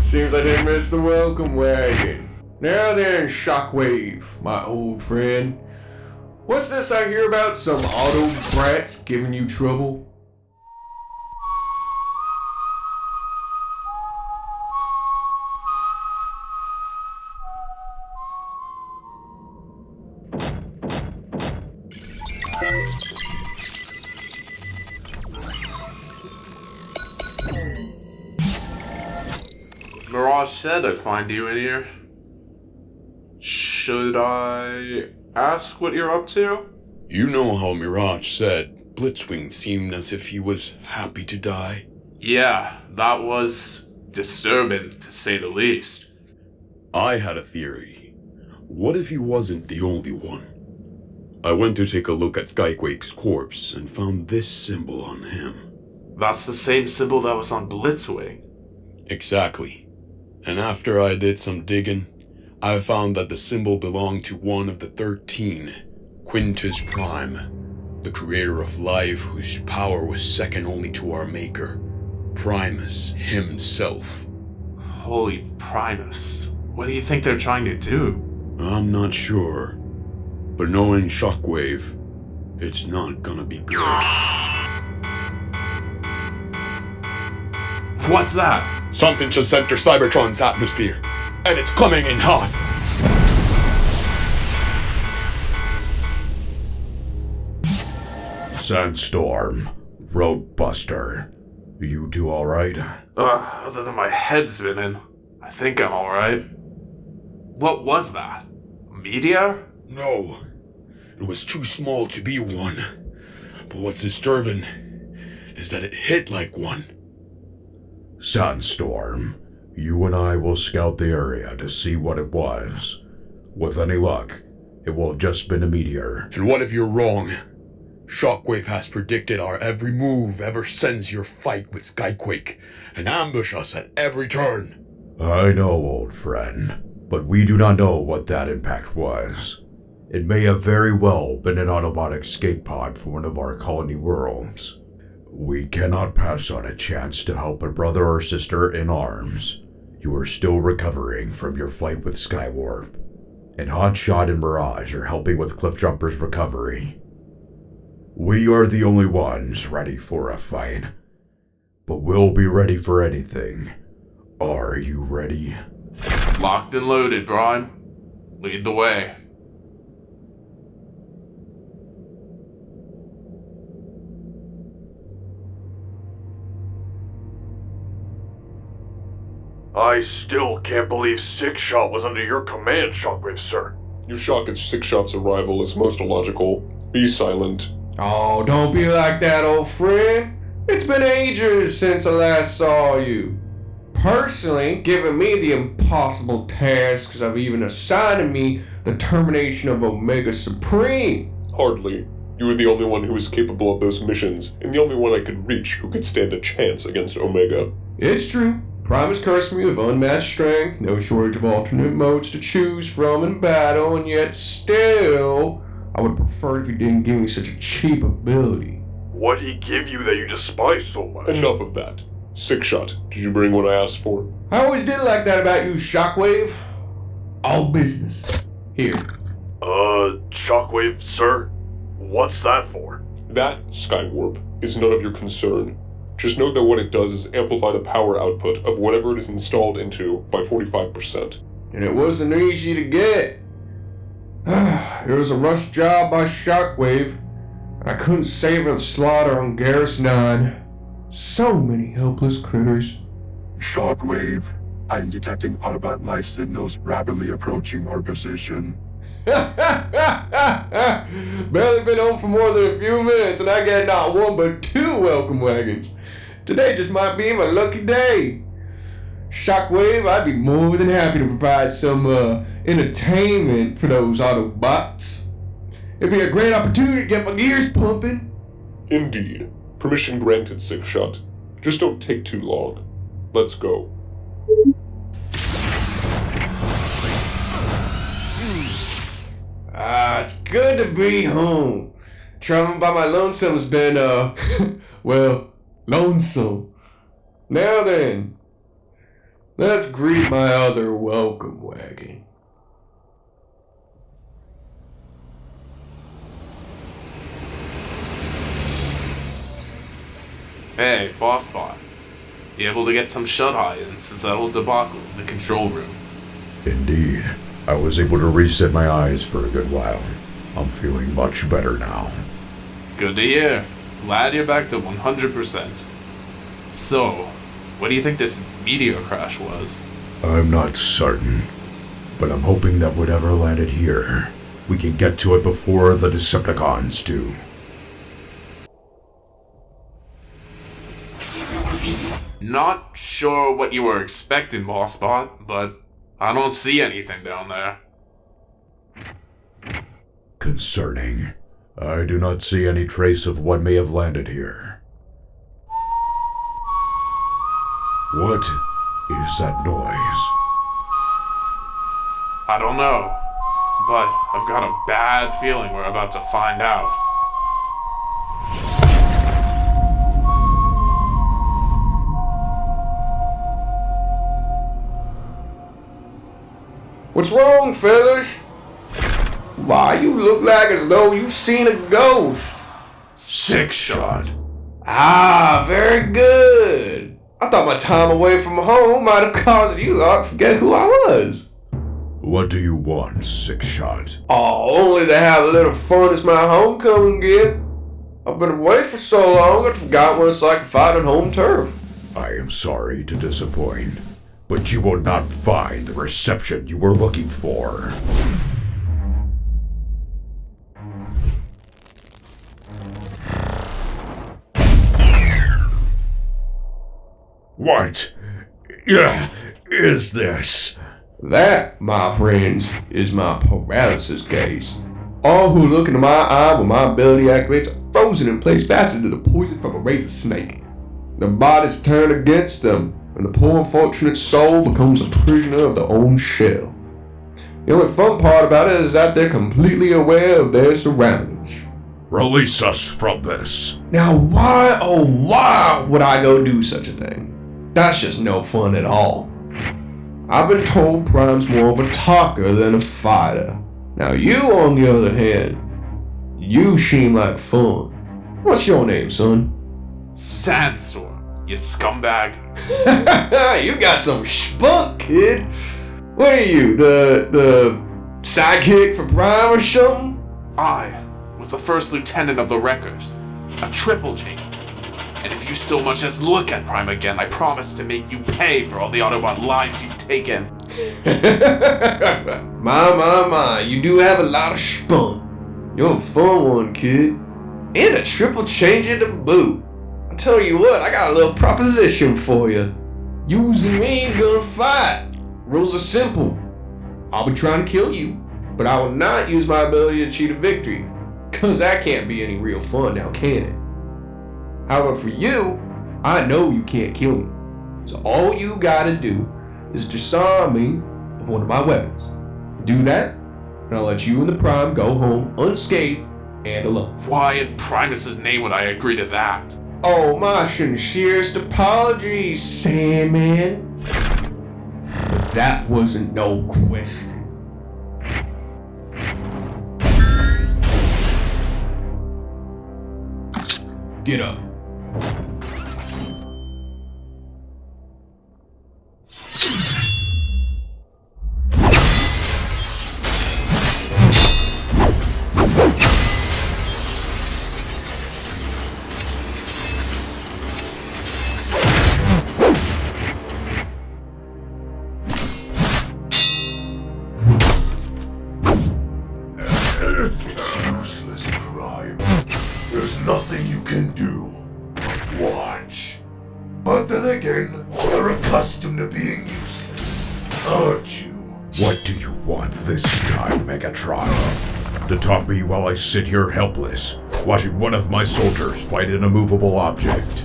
Seems I didn't miss the welcome wagon. Now then, Shockwave, my old friend. What's this I hear about some auto brats giving you trouble?
Mirage said I'd find you in here. Should I ask what you're up to?
You know how Mirage said Blitzwing seemed as if he was happy to die?
Yeah, that was disturbing, to say the least.
I had a theory. What if he wasn't the only one? I went to take a look at Skyquake's corpse and found this symbol on him.
That's the same symbol that was on Blitzwing.
Exactly. And after I did some digging, I found that the symbol belonged to one of the 13, Quintus Prime, the creator of life whose power was second only to our maker, Primus himself.
Holy Primus. What do you think they're trying to do?
I'm not sure. But knowing Shockwave, it's not gonna be good.
What's that?
Something should center Cybertron's atmosphere, and it's coming in hot.
Sandstorm, Roadbuster, you two alright?
Other than my head spinning, I think I'm alright. What was that? A meteor?
No, it was too small to be one. But what's disturbing is that it hit like one.
Sandstorm, you and I will scout the area to see what it was. With any luck, it will have just been a meteor.
And what if you're wrong? Shockwave has predicted our every move ever since your fight with Skyquake, and ambush us at every turn.
I know, old friend, but we do not know what that impact was. It may have very well been an Autobot escape pod for one of our colony worlds. We cannot pass on a chance to help a brother or sister in arms. You are still recovering from your fight with Skywarp, and Hotshot and Mirage are helping with Cliffjumper's recovery. We are the only ones ready for a fight, but we'll be ready for anything. Are you ready?
Locked and loaded, Bryan. Lead the way.
I still can't believe Sixshot was under your command, Shockwave, sir.
You shock at Sixshot's arrival is most illogical. Be silent.
Oh, don't be like that, old friend. It's been ages since I last saw you. Personally, giving me the impossible tasks of even assigning me the termination of Omega Supreme.
Hardly. You were the only one who was capable of those missions, and the only one I could reach who could stand a chance against Omega.
It's true. Primus cursed me with unmatched strength, no shortage of alternate modes to choose from in battle, and yet still, I would prefer if he didn't give me such a cheap ability.
What'd he give you that you despise so much?
Enough of that. Sixshot, did you bring what I asked for?
I always did like that about you, Shockwave. All business. Here.
Shockwave, sir? What's that for?
That, Skywarp, is none of your concern. Just know that what it does is amplify the power output of whatever it is installed into by 45%.
And it wasn't easy to get. It was a rush job by Shockwave. I couldn't savor the slaughter on Garrus 9. So many helpless critters.
Shockwave, I'm detecting Autobot life signals rapidly approaching our position.
Barely been home for more than a few minutes and I got not one but two welcome wagons. Today just might be my lucky day. Shockwave, I'd be more than happy to provide some entertainment for those Autobots. It'd be a great opportunity to get my gears pumping.
Indeed. Permission granted, Sixshot. Just don't take too long. Let's go.
It's good to be home. Traveling by my lonesome's been, well, lonesome. Now then, let's greet my other welcome wagon.
Hey, boss bot. You able to get some shut-eye in since that whole debacle in the control room?
Indeed. I was able to reset my eyes for a good while. I'm feeling much better now.
Good to hear. Glad you're back to 100%. So, what do you think this meteor crash was?
I'm not certain. but I'm hoping that whatever landed here, we can get to it before the Decepticons do.
Not sure what you were expecting, Boss Bot, but I don't see anything down there.
Concerning. I do not see any trace of what may have landed here. What is that noise?
I don't know, but I've got a bad feeling we're about to find out.
What's wrong, fellas? Why, you look like as though you seen a ghost.
Sixshot.
Ah, very good. I thought my time away from home might have caused you lot to forget who I was.
What do you want, Sixshot?
Oh, only to have a little fun as my homecoming gift. I've been away for so long I'd forgot what it's like to fight on home turf.
I am sorry to disappoint, but you will not find the reception you were looking for. What is this?
That, my friends, is my paralysis gaze. All who look into my eye when my ability activates are frozen in place faster than the poison from a razor snake. Their bodies turn against them, and the poor unfortunate soul becomes a prisoner of their own shell. The only fun part about it is that they're completely aware of their surroundings.
Release us from this.
Now why, oh why would I go do such a thing? That's just no fun at all. I've been told Prime's more of a talker than a fighter. Now you, on the other hand, you seem like fun. What's your name, son?
Sandstorm, you scumbag.
You got some spunk, kid. What are you, the sidekick for Prime or something?
I was the first lieutenant of the Wreckers, a triple G. And if you so much as look at Prime again, I promise to make you pay for all the Autobot lives you've taken.
My, you do have a lot of spunk. You're a fun one, kid. And a triple changer to boot. I tell you what, I got a little proposition for you. Using me ain't gonna fight. Rules are simple. I'll be trying to kill you, but I will not use my ability to cheat a victory. Cause that can't be any real fun now, can it? However, for you, I know you can't kill me. So all you gotta do is disarm me of one of my weapons. Do that, and I'll let you and the Prime go home unscathed and alone.
Why in Primus's name would I agree to that?
Oh, my sincerest apologies, Sandman. But that wasn't no question. Get up.
It's useless, Prime. There's nothing you can do. Watch. But then again, you're accustomed to being useless, aren't you?
What do you want this time, Megatron? To taunt me while I sit here helpless, watching one of my soldiers fight an immovable object.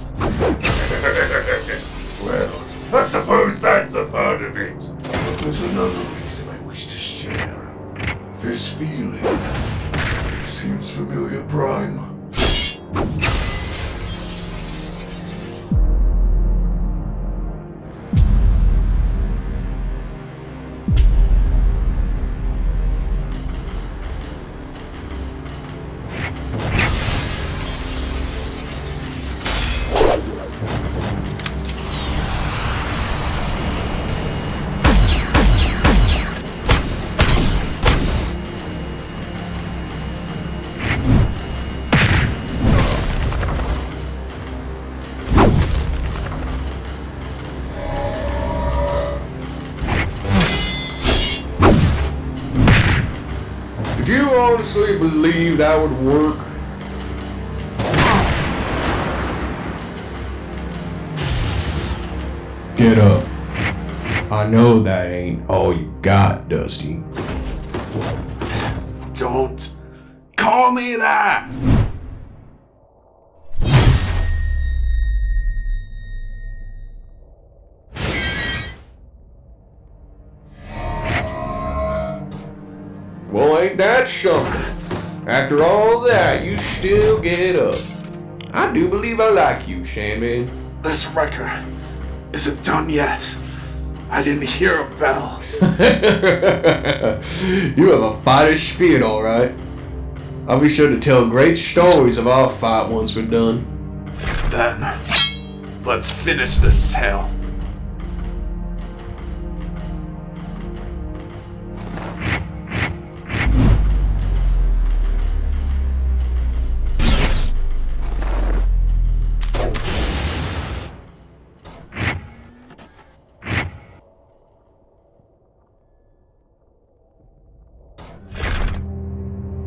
Well, I suppose that's a part of it. But there's another reason I wish to share. This feeling seems familiar, Prime.
you honestly believe that would work? Get up. I know that ain't all you got, Dusty.
Don't call me that!
Well, ain't that something? After all that, you still get up. I do believe I like you, Sandman.
This wrecker isn't done yet. I didn't hear a bell.
You have a fighter's spirit, alright. I'll be sure to tell great stories of our fight once we're done.
Then, let's finish this tale.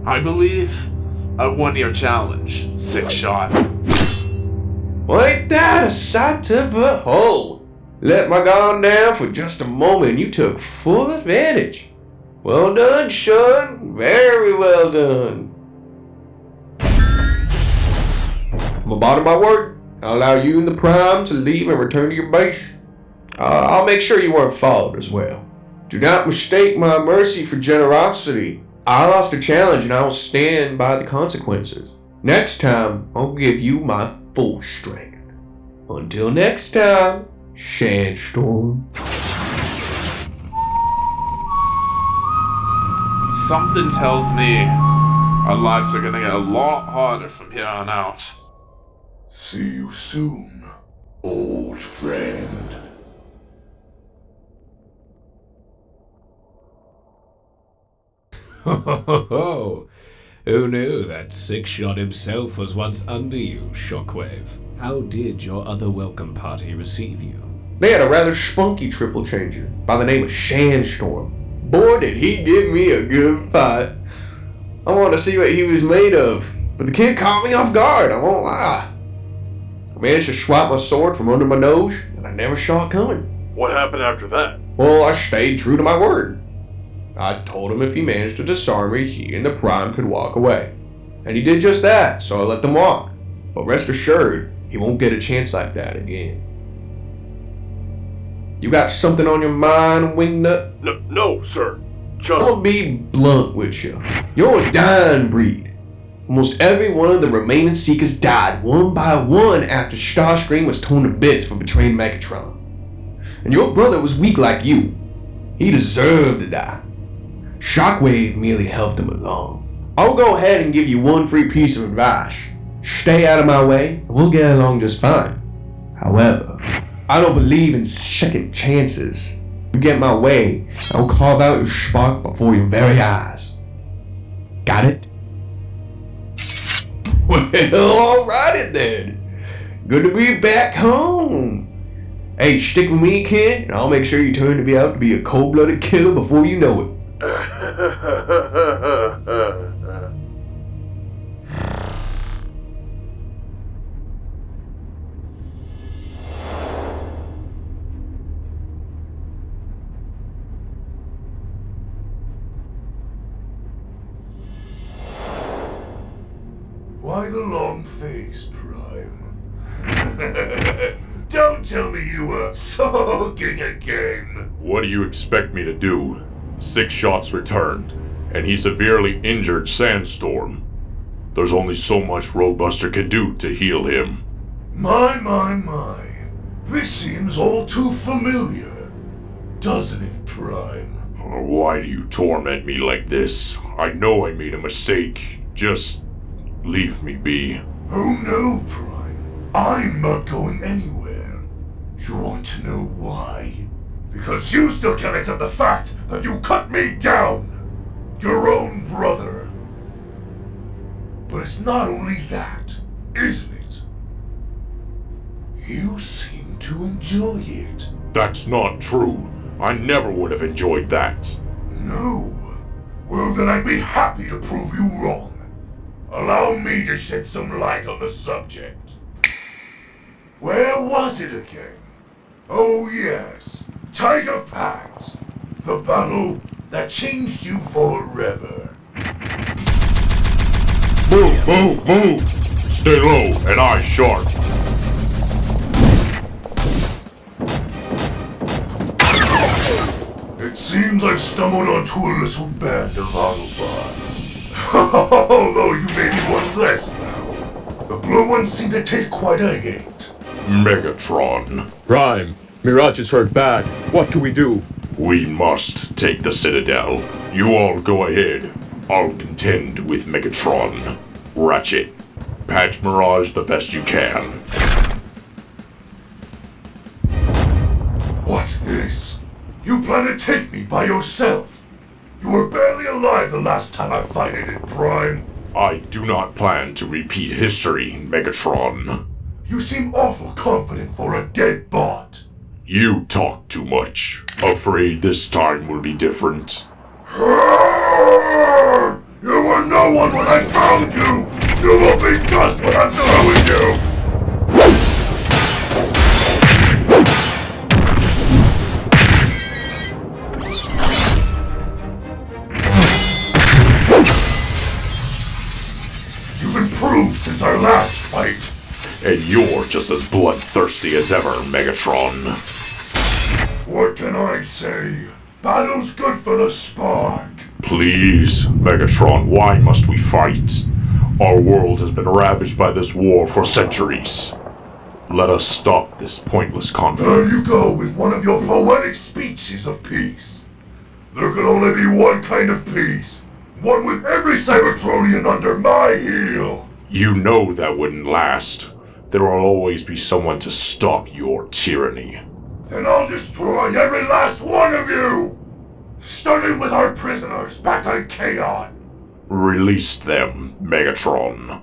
I believe I won your challenge, Sixshot.
Well, ain't that a sight to behold? Let my guard down for just a moment and you took full advantage. Well done, son. Very well done. I'm about to my word. I'll allow you and the Prime to leave and return to your base. I'll make sure you weren't followed as well. Do not mistake my mercy for generosity. I lost a challenge and I will stand by the consequences. Next time, I'll give you my full strength. Until next time, Sandstorm.
Something tells me our lives are gonna get a lot harder from here on out.
See you soon, old friend.
Ho ho ho ho! Who knew that Sixshot himself was once under you, Shockwave? How did your other welcome party receive you?
They had a rather spunky triple changer by the name of Sandstorm. Boy, did he give me a good fight. I wanted to see what he was made of, but the kid caught me off guard, I won't lie. I managed to swipe my sword from under my nose, and I never saw it coming.
What happened after that?
Well, I stayed true to my word. I told him if he managed to disarm me, he and the Prime could walk away. And he did just that, so I let them walk. But rest assured, he won't get a chance like that again. You got something on your mind, Wingnut?
No, sir.
I'll be blunt with you. You're a dying breed. Almost every one of the remaining Seekers died one by one after Starscream was torn to bits for betraying Megatron. And your brother was weak like you. He deserved to die. Shockwave merely helped him along. I'll go ahead and give you one free piece of advice. Stay out of my way, and we'll get along just fine. However, I don't believe in second chances. You get my way, I'll carve out your spark before your very eyes. Got it? Well, alrighty then. Good to be back home. Hey, stick with me, kid, and I'll make sure you turn out to be a cold-blooded killer before you know it.
Why the long face, Prime? Don't tell me you were sulking again.
What do you expect me to do? Sixshot's returned, and he severely injured Sandstorm. There's only so much Roadbuster can do to heal him.
My. This seems all too familiar. Doesn't it, Prime?
Why do you torment me like this? I know I made a mistake. Just leave me be.
Oh no, Prime. I'm not going anywhere. You want to know why? Because you still can't accept the fact that you cut me down! Your own brother! But it's not only that, isn't it? You seem to enjoy it.
That's not true. I never would have enjoyed that.
No. Well, then I'd be happy to prove you wrong. Allow me to shed some light on the subject. Where was it again? Oh yes, Tiger Pass. The battle that changed you forever.
Move, move, move! Stay low and eyes sharp.
It seems I've stumbled onto a little band of Autobots. Although you may be one less now. The blue ones seem to take quite a hit.
Megatron.
Prime, Mirage is hurt bad. What do we do?
We must take the Citadel. You all go ahead. I'll contend with Megatron. Ratchet, patch Mirage the best you can.
What's this? You plan to take me by yourself? You were barely alive the last time I fighted in Prime.
I do not plan to repeat history, Megatron.
You seem awful confident for a dead bot.
You talk too much. Afraid this time will be different.
You were no one when I found you! You will be dust when I'm done with you! You've improved since our last fight.
And you're just as bloodthirsty as ever, Megatron.
What can I say? Battle's good for the spark.
Please, Megatron, why must we fight? Our world has been ravaged by this war for centuries. Let us stop this pointless conflict.
There you go with one of your poetic speeches of peace. There can only be one kind of peace. One with every Cybertronian under my heel.
You know that wouldn't last. There will always be someone to stop your tyranny.
Then I'll destroy every last one of you! Starting with our prisoners back on Kaon.
Release them, Megatron.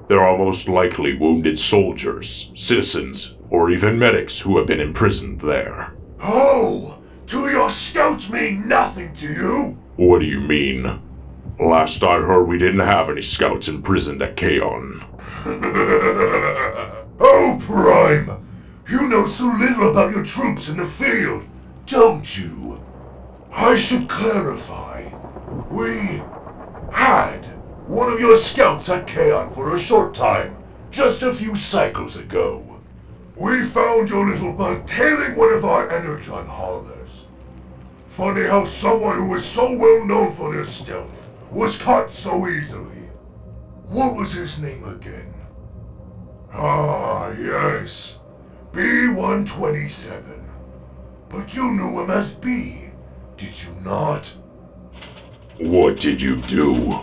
There are most likely wounded soldiers, citizens, or even medics who have been imprisoned there.
Oh! Do your scouts mean nothing to you?
What do you mean? Last I heard we didn't have any scouts imprisoned at Kaon.
Oh, Prime! You know so little about your troops in the field, don't you? I should clarify. We had one of your scouts at Kaon for a short time, just a few cycles ago. We found your little bug tailing one of our energon haulers. Funny how someone who was so well known for their stealth was caught so easily. What was his name again? Ah, yes. B-127. But you knew him as B, did you not?
What did you do?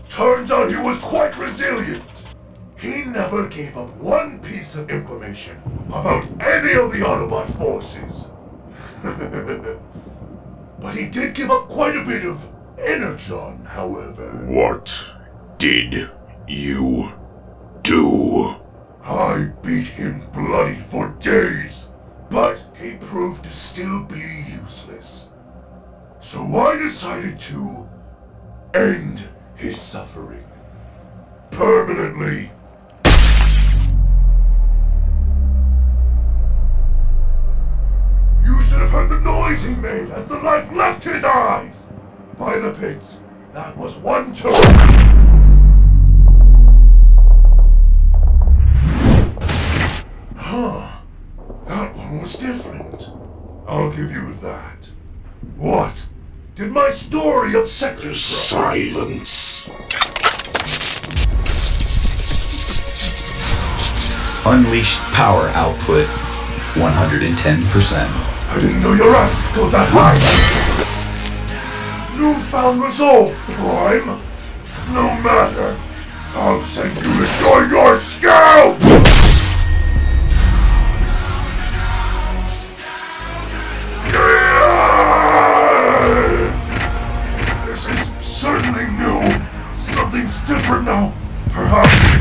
Turns out he was quite resilient. He never gave up one piece of information about any of the Autobot forces. But he did give up quite a bit of energon, however.
What did you do?
I beat him bloody for days, but he proved to still be useless. So I decided to end his suffering. Permanently. You should have heard the noise he made as the life left his eyes! By the pits, that was one too. Huh. That one was different. I'll give you that. What? Did my story upset you?
Silence.
Unleashed power output 110%.
I didn't know your act could go that high. Newfound resolve, Prime. No matter. I'll send you to join your scout! This is certainly new. Something's different now. Perhaps.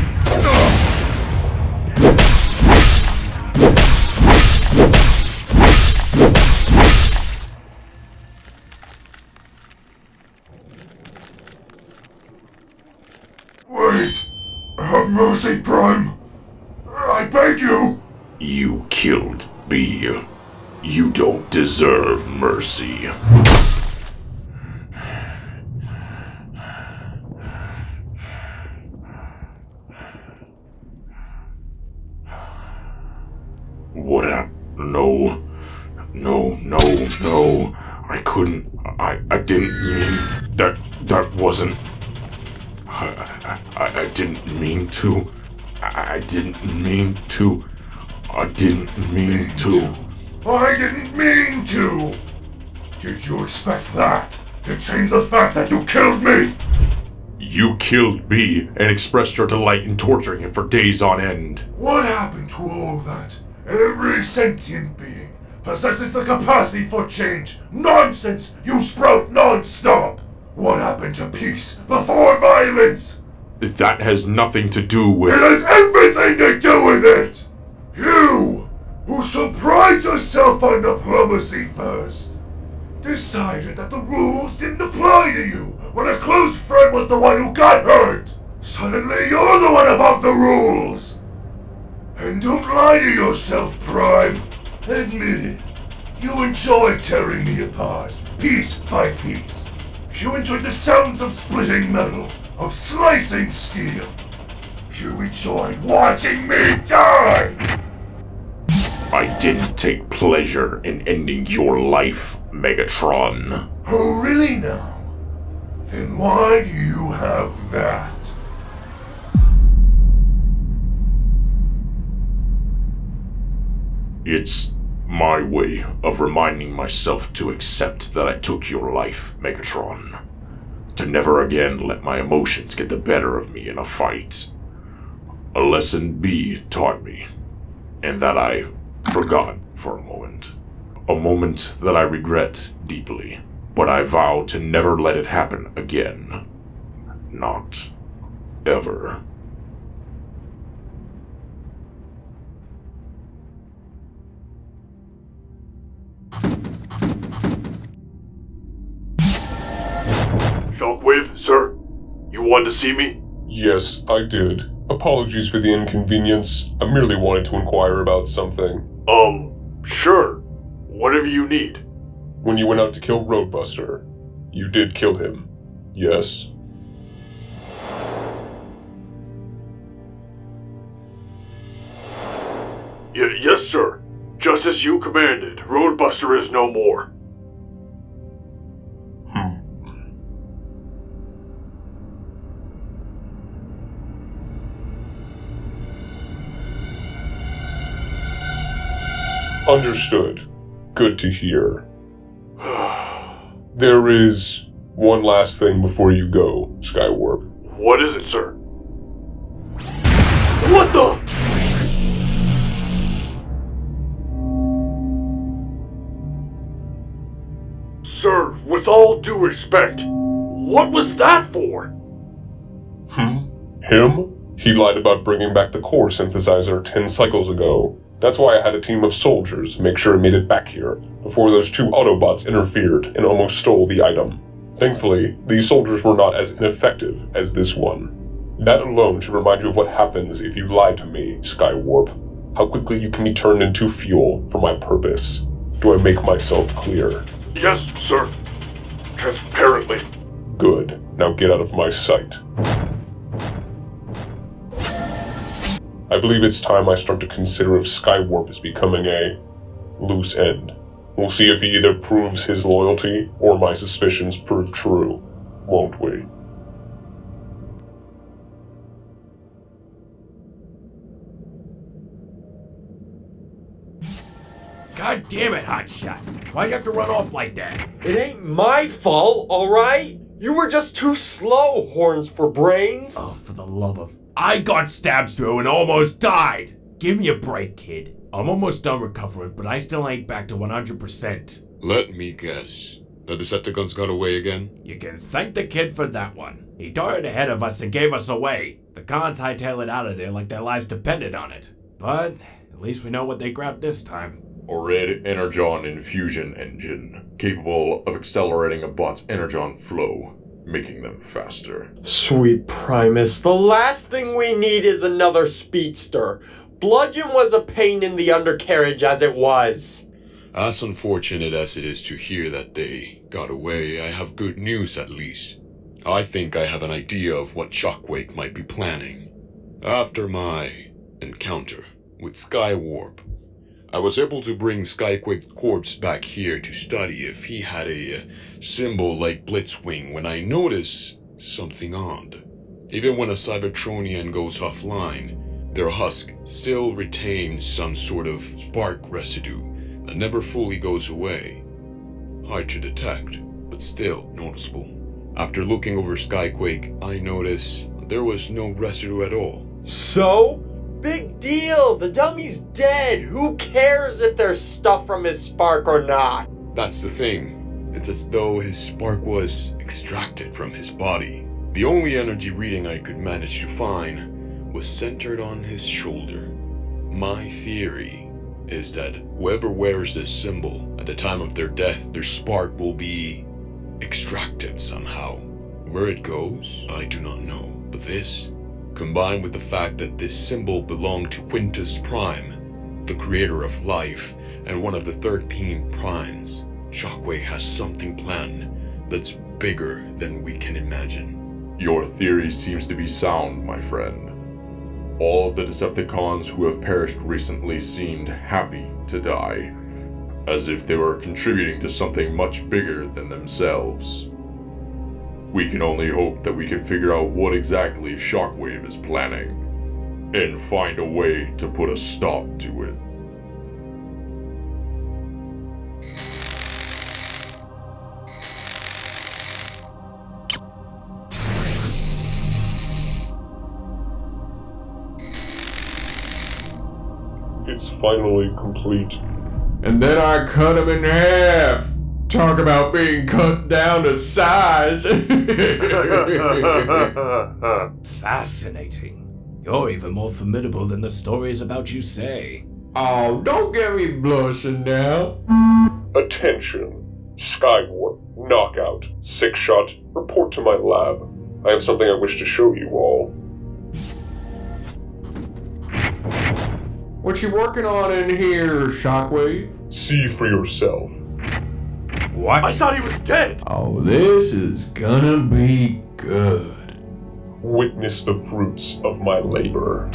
mercy, Prime! I beg you!
You killed B. You don't deserve mercy. What happened? No. I couldn't. I didn't mean that. That wasn't. I didn't mean to. I didn't mean to. I didn't mean to.
I didn't mean to! Did you expect that to change the fact that you killed me?
You killed B and expressed your delight in torturing him for days on end.
What happened to all that? Every sentient being possesses the capacity for change. Nonsense! You sprout non-stop! What happened to peace before violence?
That has nothing to do with...
It has everything to do with it! You, who so prides yourself on diplomacy first, decided that the rules didn't apply to you when a close friend was the one who got hurt. Suddenly you're the one above the rules. And don't lie to yourself, Prime. Admit it. You enjoy tearing me apart, piece by piece. You enjoyed the sounds of splitting metal, of slicing steel. You enjoyed watching me die!
I didn't take pleasure in ending your life, Megatron.
Oh, really now? Then why do you have that?
It's my way of reminding myself to accept that I took your life, Megatron. To never again let my emotions get the better of me in a fight. A lesson B taught me, and that I forgot for a moment. A moment that I regret deeply, but I vow to never let it happen again. Not ever.
Shockwave, sir? You wanted to see me?
Yes, I did. Apologies for the inconvenience. I merely wanted to inquire about something.
Sure. Whatever you need.
When you went out to kill Roadbuster, you did kill him, yes?
Yes, sir. Just as you commanded. Roadbuster is no more.
Understood. Good to hear. There is one last thing before you go, Skywarp.
What is it, sir? What the? Sir, with all due respect, what was that for?
Him? He lied about bringing back the core synthesizer 10 cycles ago. That's why I had a team of soldiers make sure it made it back here, before those two Autobots interfered and almost stole the item. Thankfully, these soldiers were not as ineffective as this one. That alone should remind you of what happens if you lie to me, Skywarp. How quickly you can be turned into fuel for my purpose. Do I make myself clear?
Yes, sir. Transparently.
Good. Now get out of my sight. I believe it's time I start to consider if Skywarp is becoming a loose end. We'll see if he either proves his loyalty or my suspicions prove true, won't we?
God damn it, Hotshot. Why'd you have to run off like that?
It ain't my fault, alright? You were just too slow, horns for brains.
Oh, for the love of... I got stabbed through and almost died! Give me a break, kid. I'm almost done recovering, but I still ain't back to 100%.
Let me guess. The Decepticons got away again?
You can thank the kid for that one. He darted ahead of us and gave us away. The cons hightailed it out of there like their lives depended on it. But at least we know what they grabbed this time.
A red Energon infusion engine, capable of accelerating a bot's Energon flow, making them faster.
Sweet Primus, the last thing we need is another speedster. Bludgeon was a pain in the undercarriage as it was.
As unfortunate as it is to hear that they got away, I have good news at least. I think I have an idea of what Shockwave might be planning. After my encounter with Skywarp, I was able to bring Skyquake's corpse back here to study if he had a symbol like Blitzwing when I noticed something odd. Even when a Cybertronian goes offline, their husk still retains some sort of spark residue that never fully goes away. Hard to detect, but still noticeable. After looking over Skyquake, I noticed there was no residue at all.
So? Big deal! The dummy's dead! Who cares if there's stuff from his spark or not?
That's the thing. It's as though his spark was extracted from his body. The only energy reading I could manage to find was centered on his shoulder. My theory is that whoever wears this symbol at the time of their death, their spark will be extracted somehow. Where it goes, I do not know. But this, combined with the fact that this symbol belonged to Quintus Prime, the creator of life and one of the 13 primes, Shockwave has something planned that's bigger than we can imagine.
Your theory seems to be sound, my friend. All of the Decepticons who have perished recently seemed happy to die, as if they were contributing to something much bigger than themselves. We can only hope that we can figure out what exactly Shockwave is planning, and find a way to put a stop to it.
It's finally complete.
And then I cut him in half. Talk about being cut down to size.
Fascinating. You're even more formidable than the stories about you say.
Oh, don't get me blushing now.
Attention. Skywarp, Knockout, Sixshot, report to my lab. I have something I wish to show you all.
What you working on in here, Shockwave?
See for yourself.
What?
I thought he was dead.
Oh, this is gonna be good.
Witness the fruits of my labor.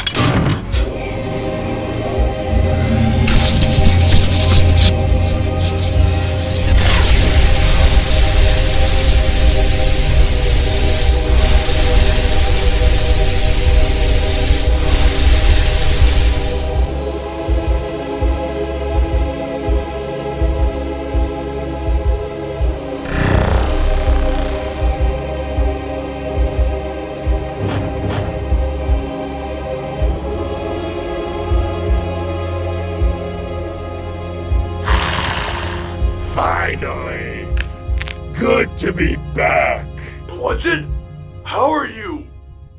Finally! Good to be back!
Bludgeon? How are you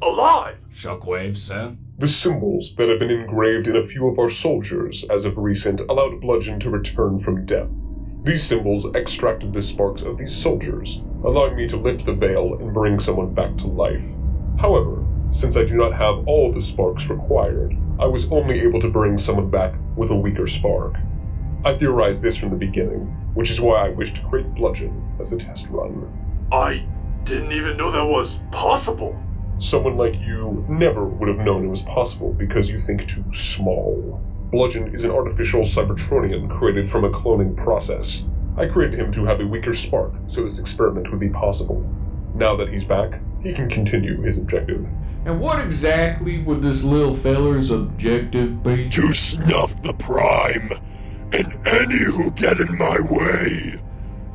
alive?
Shockwave, sir?
The symbols that have been engraved in a few of our soldiers as of recent allowed Bludgeon to return from death. These symbols extracted the sparks of these soldiers, allowing me to lift the veil and bring someone back to life. However, since I do not have all the sparks required, I was only able to bring someone back with a weaker spark. I theorized this from the beginning, which is why I wished to create Bludgeon as a test run.
I didn't even know that was possible.
Someone like you never would have known it was possible because you think too small. Bludgeon is an artificial Cybertronian created from a cloning process. I created him to have a weaker spark so this experiment would be possible. Now that he's back, he can continue his objective.
And what exactly would this little feller's objective be?
To snuff the Prime, and any who get in my way,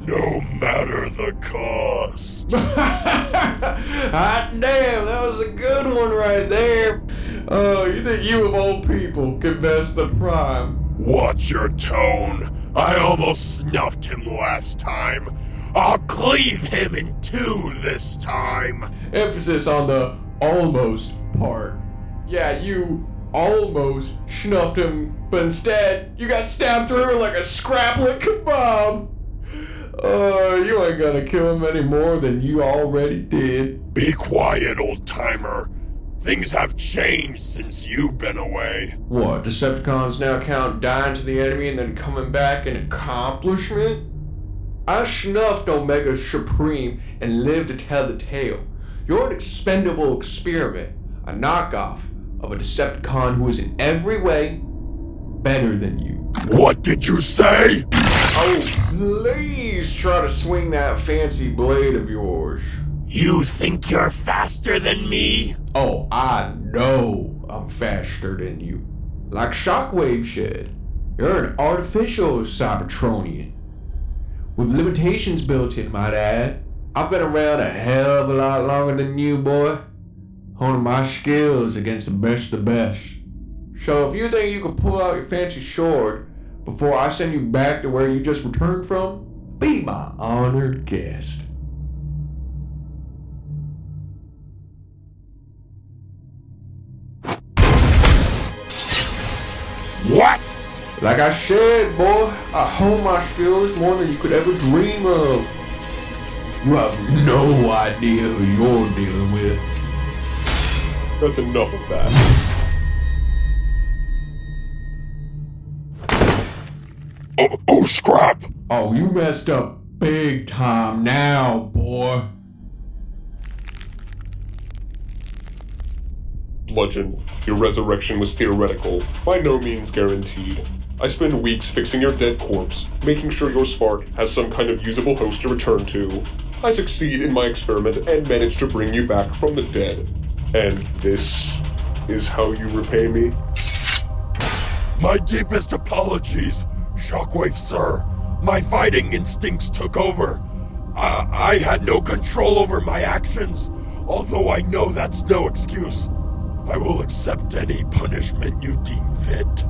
no matter the cost.
Hot damn, that was a good one right there. Oh, you think you of all people can best the Prime?
Watch your tone. I almost snuffed him last time. I'll cleave him in two this time.
Emphasis on the almost part. Yeah, you almost snuffed him, but instead, you got stabbed through like a scraplet kebab. You ain't gonna kill him any more than you already did.
Be quiet, old-timer. Things have changed since you've been away.
What, Decepticons now count dying to the enemy and then coming back an accomplishment? I snuffed Omega Supreme and lived to tell the tale. You're an expendable experiment, a knockoff of a Decepticon who is in every way better than you.
What did you say?
Oh, please try to swing that fancy blade of yours.
You think you're faster than me?
Oh, I know I'm faster than you. Like Shockwave said, you're an artificial Cybertronian. With limitations built in, might add. I've been around a hell of a lot longer than you, boy. Honing my skills against the best of the best. So if you think you can pull out your fancy sword before I send you back to where you just returned from, be my honored guest.
What?
Like I said, boy, I hone my skills more than you could ever dream of. You have no idea who you're dealing with.
That's enough of that.
Oh, scrap!
Oh, you messed up big time now, boy.
Bludgeon, your resurrection was theoretical, by no means guaranteed. I spend weeks fixing your dead corpse, making sure your spark has some kind of usable host to return to. I succeed in my experiment and manage to bring you back from the dead. And this is how you repay me?
My deepest apologies, Shockwave, sir. My fighting instincts took over. I had no control over my actions, although I know that's no excuse. I will accept any punishment you deem fit.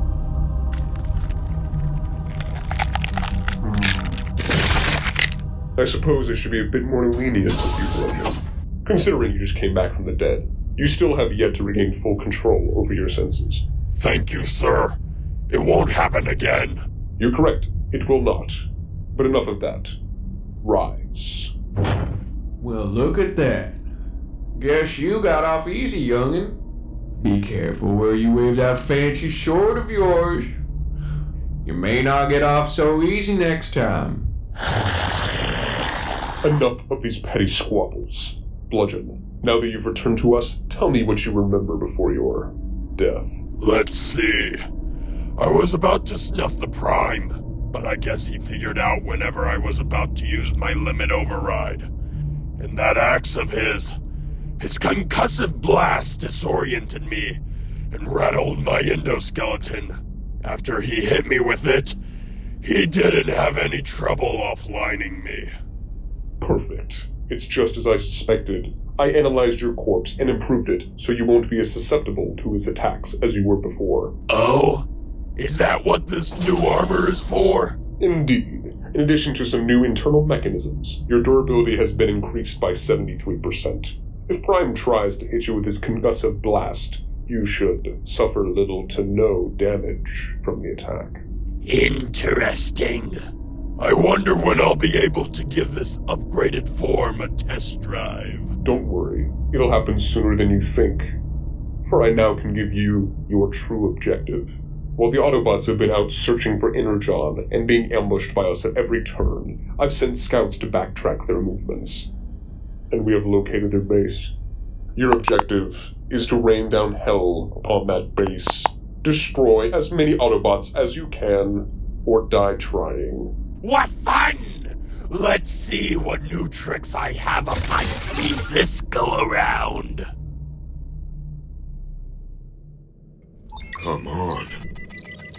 I suppose I should be a bit more lenient with you, Bludgeon. Considering you just came back from the dead, you still have yet to regain full control over your senses.
Thank you, sir. It won't happen again.
You're correct. It will not. But enough of that. Rise.
Well, look at that. Guess you got off easy, youngin'. Be careful where you wave that fancy sword of yours. You may not get off so easy next time.
Enough of these petty squabbles. Bludgeon, now that you've returned to us, tell me what you remember before your death.
Let's see. I was about to snuff the Prime, but I guess he figured out whenever I was about to use my limit override. And that axe of his concussive blast disoriented me and rattled my endoskeleton. After he hit me with it, he didn't have any trouble offlining me.
Perfect. It's just as I suspected. I analyzed your corpse and improved it so you won't be as susceptible to his attacks as you were before.
Oh? Is that what this new armor is for?
Indeed. In addition to some new internal mechanisms, your durability has been increased by 73%. If Prime tries to hit you with his concussive blast, you should suffer little to no damage from the attack.
Interesting. I wonder when I'll be able to give this upgraded form a test drive.
Don't worry, it'll happen sooner than you think. For I now can give you your true objective. While the Autobots have been out searching for Energon and being ambushed by us at every turn, I've sent scouts to backtrack their movements. And we have located their base. Your objective is to rain down hell upon that base. Destroy as many Autobots as you can, or die trying.
What fun! Let's see what new tricks I have up my sleeve this go around.
Come on.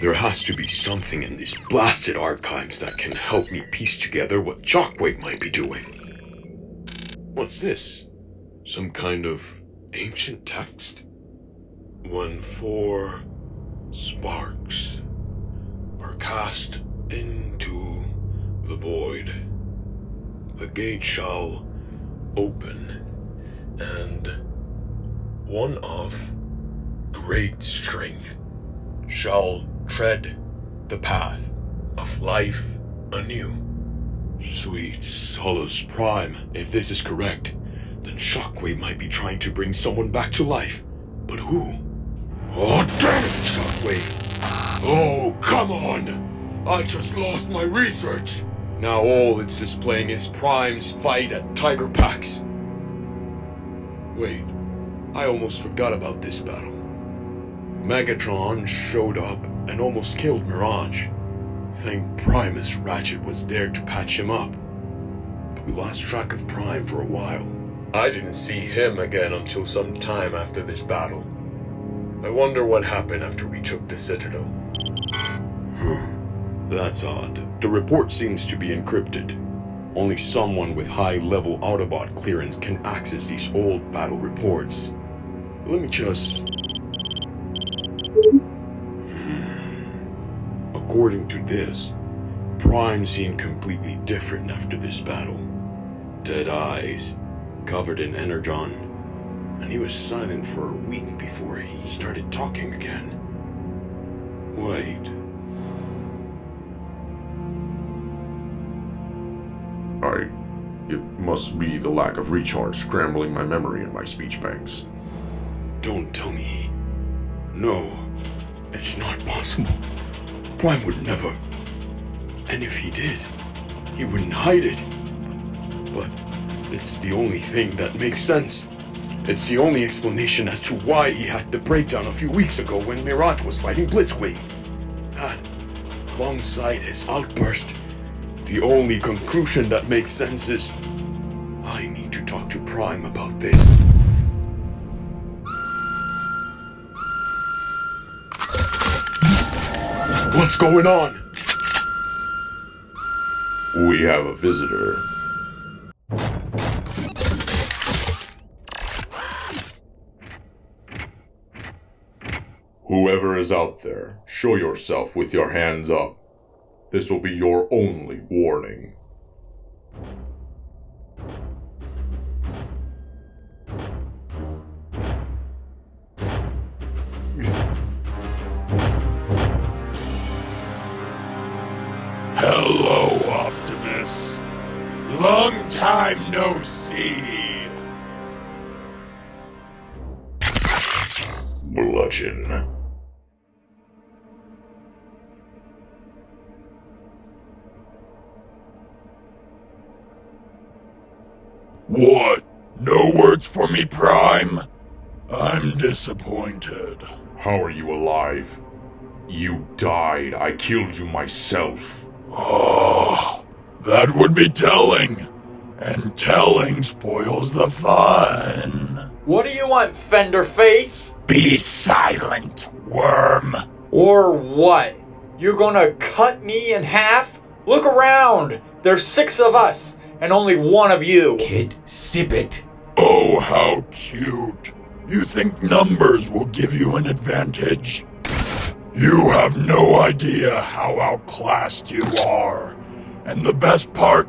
There has to be something in these blasted archives that can help me piece together what Shockwave might be doing. What's this? Some kind of ancient text? When 4 sparks are cast into the void, the gate shall open, and one of great strength shall tread the path of life anew. Sweet Solus Prime, if this is correct, then Shockwave might be trying to bring someone back to life. But who? Oh, damn it, Shockwave! Oh, come on! I just lost my research! Now all it's displaying is Prime's fight at Tiger Pax. Wait, I almost forgot about this battle. Megatron showed up and almost killed Mirage. Thank Primus Ratchet was there to patch him up. But we lost track of Prime for a while. I didn't see him again until some time after this battle. I wonder what happened after we took the Citadel. That's odd. The report seems to be encrypted. Only someone with high-level Autobot clearance can access these old battle reports. Let me just... According to this, Prime seemed completely different after this battle. Dead eyes, covered in energon, and he was silent for a week before he started talking again. Wait.
It must be the lack of recharge scrambling my memory and my speech banks.
Don't tell me. No, it's not possible. Prime would never. And if he did, he wouldn't hide it. But it's the only thing that makes sense. It's the only explanation as to why he had the breakdown a few weeks ago when Mirage was fighting Blitzwing. That, alongside his outburst, the only conclusion that makes sense is I need to talk to Prime about this. What's going on?
We have a visitor. Whoever is out there, show yourself with your hands up. This will be your only warning.
Hello, Optimus. Long time no see.
Bludgeon.
What? No words for me, Prime? I'm disappointed.
How are you alive? You died. I killed you myself.
Oh, that would be telling. And telling spoils the fun.
What do you want, Fenderface?
Be silent, worm.
Or what? You're gonna cut me in half? Look around! There's 6 of us, and only 1 of you.
Kid, sip it.
Oh, how cute. You think numbers will give you an advantage? You have no idea how outclassed you are. And the best part,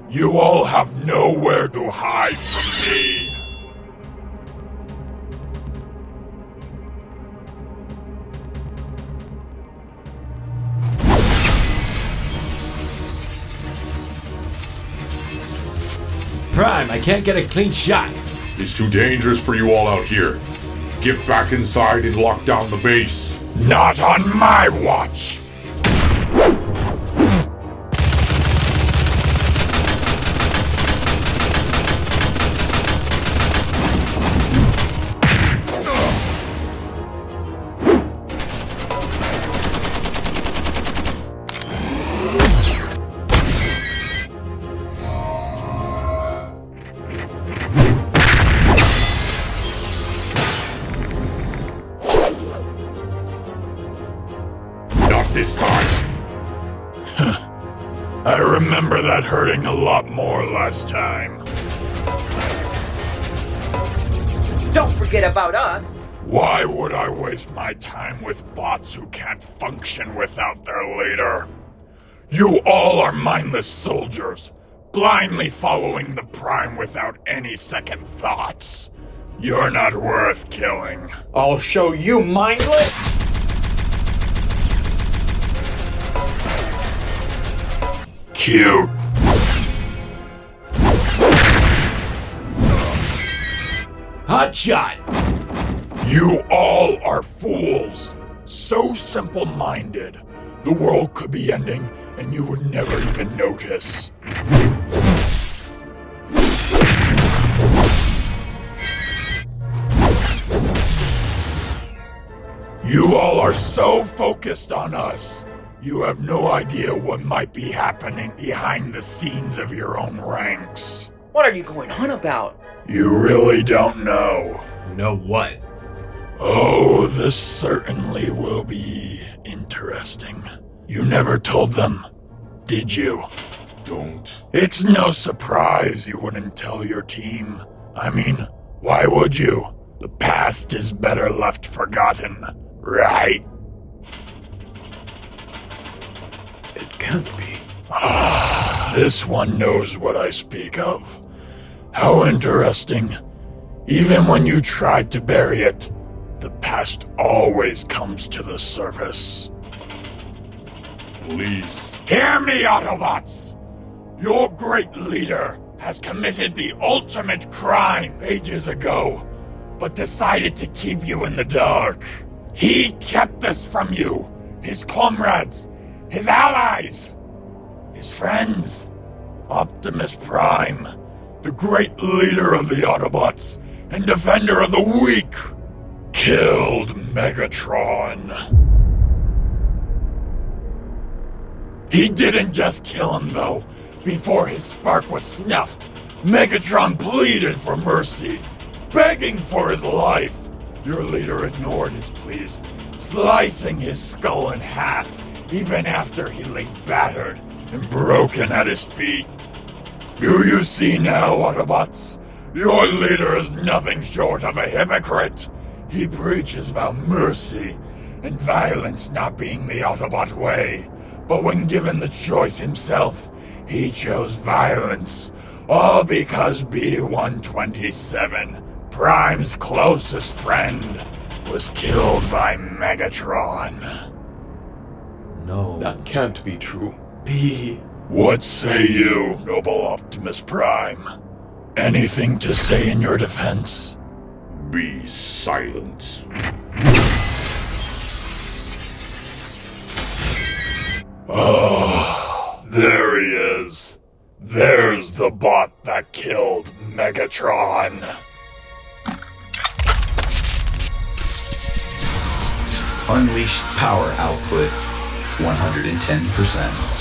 you all have nowhere to hide from me.
Prime, I can't get a clean shot.
It's too dangerous for you all out here. Get back inside and lock down the base.
Not on my watch!
This time.
I remember that hurting a lot more last time.
Don't forget about us.
Why would I waste my time with bots who can't function without their leader? You all are mindless soldiers, blindly following the Prime without any second thoughts. You're not worth killing.
I'll show you, mindless!
Cute.
Hotshot!
You all are fools. So simple-minded. The world could be ending, and you would never even notice. You all are so focused on us. You have no idea what might be happening behind the scenes of your own ranks.
What are you going on about?
You really don't know.
Know what?
Oh, this certainly will be interesting. You never told them, did you?
Don't.
It's no surprise you wouldn't tell your team. I mean, why would you? The past is better left forgotten, right?
It can't be.
This one knows what I speak of. How interesting. Even when you tried to bury it, the past always comes to the surface.
Please.
Hear me, Autobots! Your great leader has committed the ultimate crime ages ago, but decided to keep you in the dark. He kept this from you, his comrades, his allies, his friends. Optimus Prime, the great leader of the Autobots and defender of the weak, killed Megatron. He didn't just kill him, though. Before his spark was snuffed, Megatron pleaded for mercy, begging for his life. Your leader ignored his pleas, slicing his skull in half, even after he lay battered and broken at his feet. Do you see now, Autobots? Your leader is nothing short of a hypocrite. He preaches about mercy and violence not being the Autobot way. But when given the choice himself, he chose violence. All because B-127, Prime's closest friend, was killed by Megatron.
No. That can't be true.
What say you, noble Optimus Prime? Anything to say in your defense?
Be silent.
Oh, there he is. There's the bot that killed Megatron.
Unleashed power output 110%.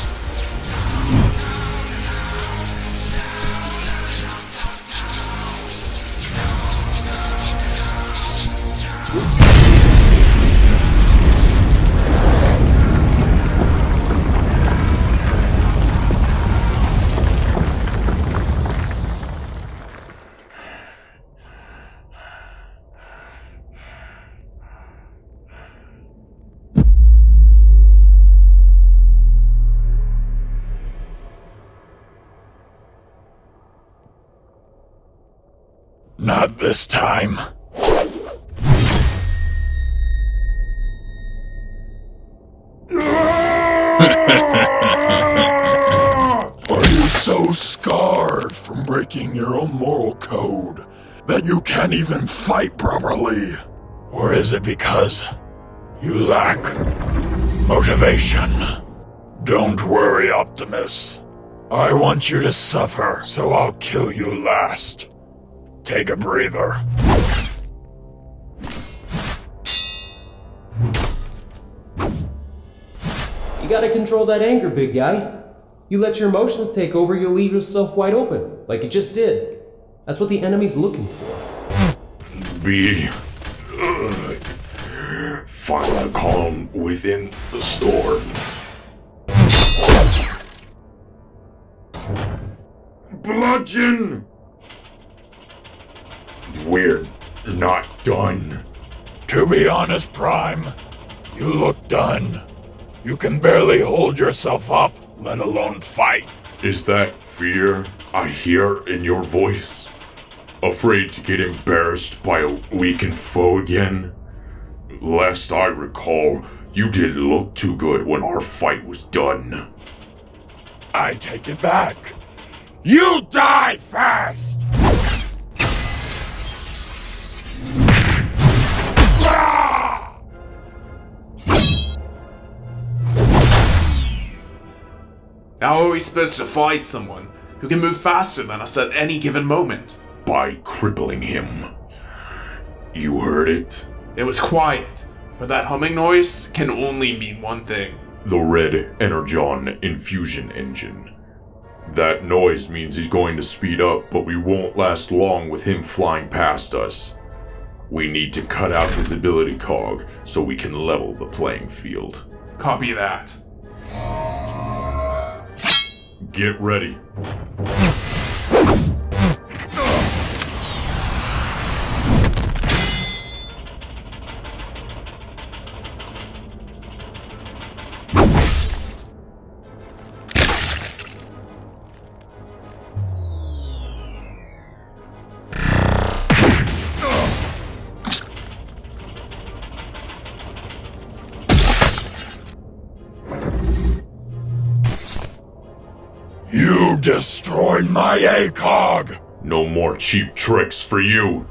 Not this time. Are you so scarred from breaking your own moral code that you can't even fight properly? Or is it because you lack motivation? Don't worry, Optimus. I want you to suffer, so I'll kill you last. Take a breather.
You gotta control that anger, big guy. You let your emotions take over, you'll leave yourself wide open, like you just did. That's what the enemy's looking for.
Be... find the calm within the storm. Bludgeon! We're not done.
To be honest, Prime, you look done. You can barely hold yourself up, let alone fight.
Is that fear I hear in your voice? Afraid to get embarrassed by a weakened foe again? Last I recall, you didn't look too good when our fight was done.
I take it back. You die fast!
are we supposed to fight someone who can move faster than us at any given moment?
By crippling him. You heard it?
It was quiet, but that humming noise can only mean one thing.
The red Energon infusion engine. That noise means he's going to speed up, but we won't last long with him flying past us. We need to cut out his ability cog so we can level the playing field.
Copy that.
Get ready.
You destroyed my ACOG!
No more cheap tricks for you.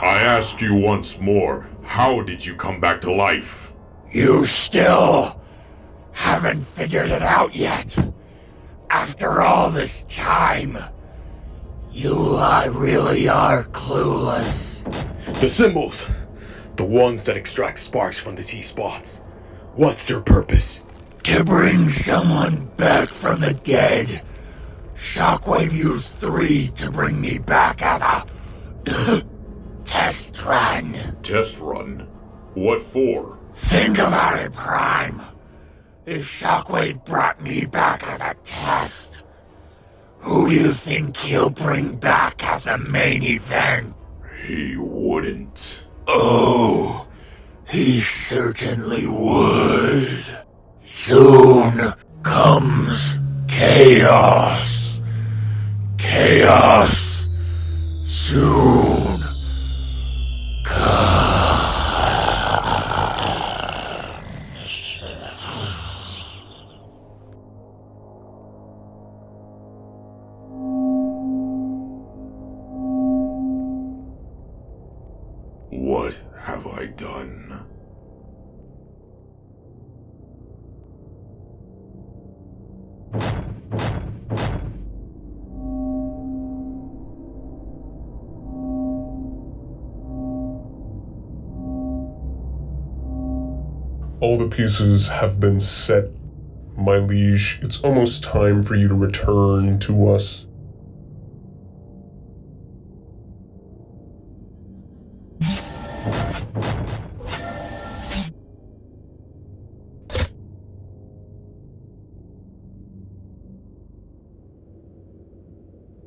I asked you once more, how did you come back to life?
You still haven't figured it out yet. After all this time, you really are clueless.
The symbols! The ones that extract sparks from the T-spots. What's their purpose?
To bring someone back from the dead. Shockwave used 3 to bring me back as a test run.
Test run? What for?
Think about it, Prime. If Shockwave brought me back as a test, who do you think he'll bring back as the main event?
He wouldn't.
Oh, he certainly would. Soon comes chaos. Chaos soon comes.
What have I done?
All the pieces have been set, my liege. It's almost time for you to return to us.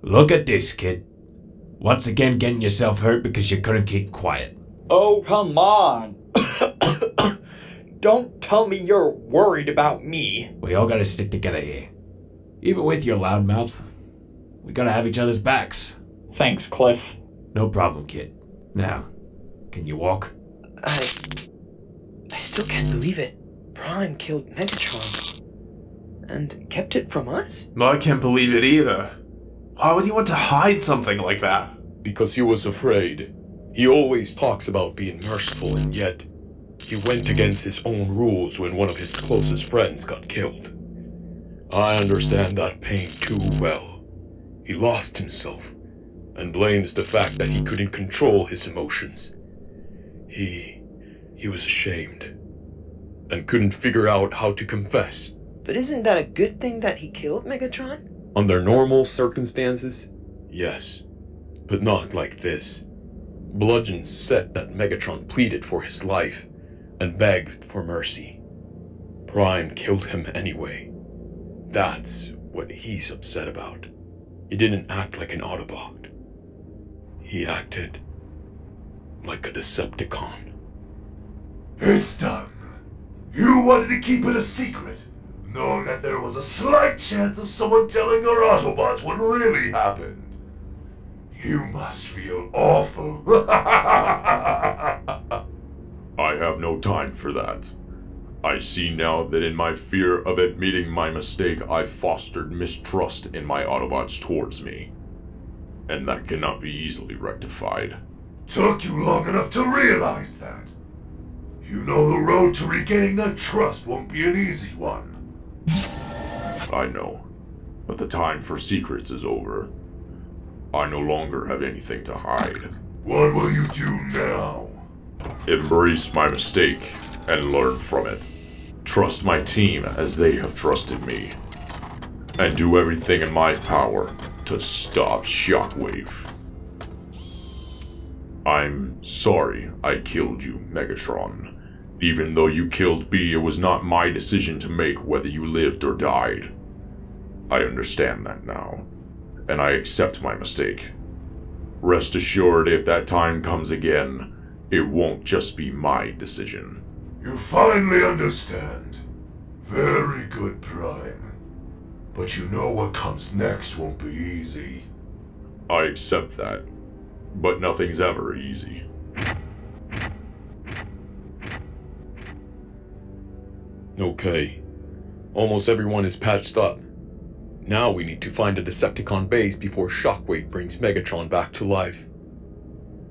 Look at this, kid. Once again getting yourself hurt because you couldn't keep quiet.
Oh, come on. Don't tell me you're worried about me.
We all gotta stick together here. Even with your loud mouth, we gotta have each other's backs.
Thanks, Cliff.
No problem, kid. Now, can you walk?
I still can't believe it. Prime killed Megatron. And kept it from us?
No, I can't believe it either. Why would he want to hide something like that?
Because he was afraid. He always talks about being merciful, and yet he went against his own rules when one of his closest friends got killed. I understand that pain too well. He lost himself, and blames the fact that he couldn't control his emotions. He was ashamed, and couldn't figure out how to confess.
But isn't that a good thing that he killed Megatron?
Under normal circumstances, yes, but not like this. Bludgeon said that Megatron pleaded for his life and begged for mercy. Prime killed him anyway. That's what he's upset about. He didn't act like an Autobot. He acted like a Decepticon.
It's done. You wanted to keep it a secret, knowing that there was a slight chance of someone telling our Autobots what really happened. You must feel awful.
I
have no time for that. I see now that in my fear of admitting my mistake, I fostered mistrust in my Autobots towards me. And that cannot be easily rectified.
Took you long enough to realize that. You know the road to regaining that trust won't be an easy one.
I know, but the time for secrets is over. I no longer have anything to hide.
What will you do now?
Embrace my mistake and learn from it. Trust my team as they have trusted me. And do everything in my power to stop Shockwave. I'm sorry I killed you, Megatron. Even though you killed me, it was not my decision to make whether you lived or died. I understand that now, and I accept my mistake. Rest assured, if that time comes again, it won't just be my decision.
You finally understand. Very good, Prime. But you know what comes next won't be easy.
I accept that, but nothing's ever easy.
Okay. Almost everyone is patched up. Now we need to find a Decepticon base before Shockwave brings Megatron back to life.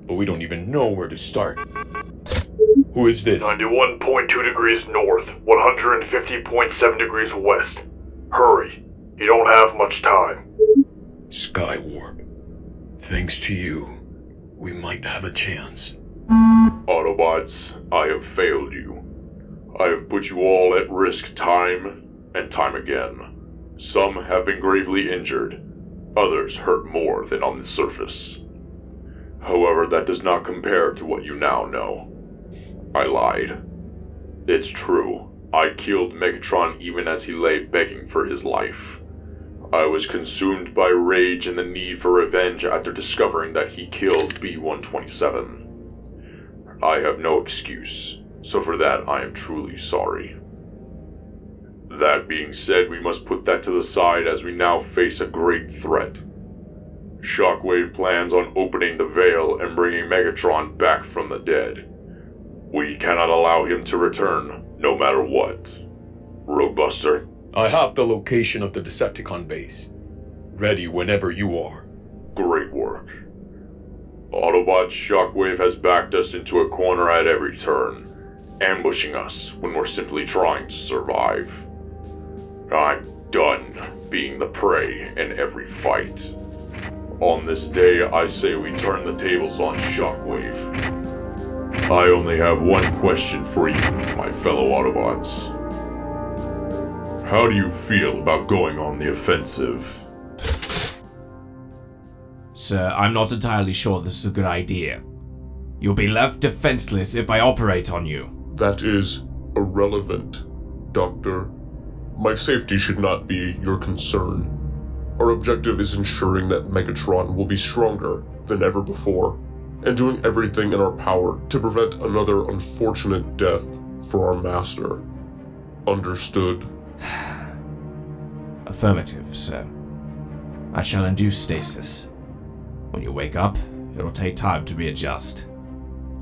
But we don't even know where to start. Who is this?
91.2 degrees north, 150.7 degrees west. Hurry. You don't have much time.
Skywarp. Thanks to you, we might have a chance.
Autobots, I have failed you. I have put you all at risk time and time again. Some have been gravely injured, others hurt more than on the surface. However, that does not compare to what you now know. I lied. It's true, I killed Megatron even as he lay begging for his life. I was consumed by rage and the need for revenge after discovering that he killed B-127. I have no excuse, so for that I am truly sorry. That being said, we must put that to the side as we now face a great threat. Shockwave plans on opening the veil and bringing Megatron back from the dead. We cannot allow him to return, no matter what. Roadbuster?
I have the location of the Decepticon base. Ready whenever you are.
Great work. Autobots, Shockwave has backed us into a corner at every turn, ambushing us when we're simply trying to survive. I'm done being the prey in every fight. On this day, I say we turn the tables on Shockwave. I only have one question for you, my fellow Autobots. How do you feel about going on the offensive?
Sir, I'm not entirely sure this is a good idea. You'll be left defenseless if I operate on you.
That is irrelevant, Doctor. My safety should not be your concern. Our objective is ensuring that Megatron will be stronger than ever before, and doing everything in our power to prevent another unfortunate death for our master. Understood?
Affirmative, sir. I shall induce stasis. When you wake up, it'll take time to readjust.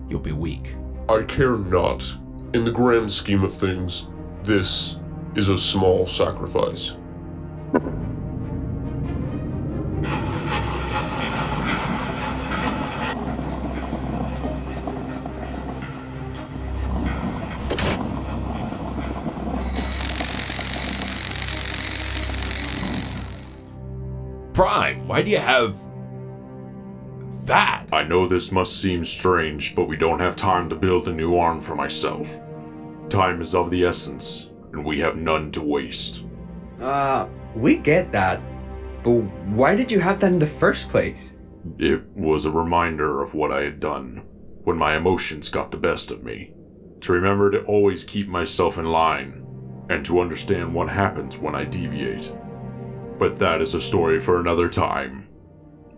You'll be weak.
I care not. In the grand scheme of things, this is a small sacrifice.
Prime, why do you have that?
I know this must seem strange, but we don't have time to build a new arm for myself. Time is of the essence, and we have none to waste.
We get that. But why did you have that in the first place?
It was a reminder of what I had done, when my emotions got the best of me. To remember to always keep myself in line, and to understand what happens when I deviate. But that is a story for another time.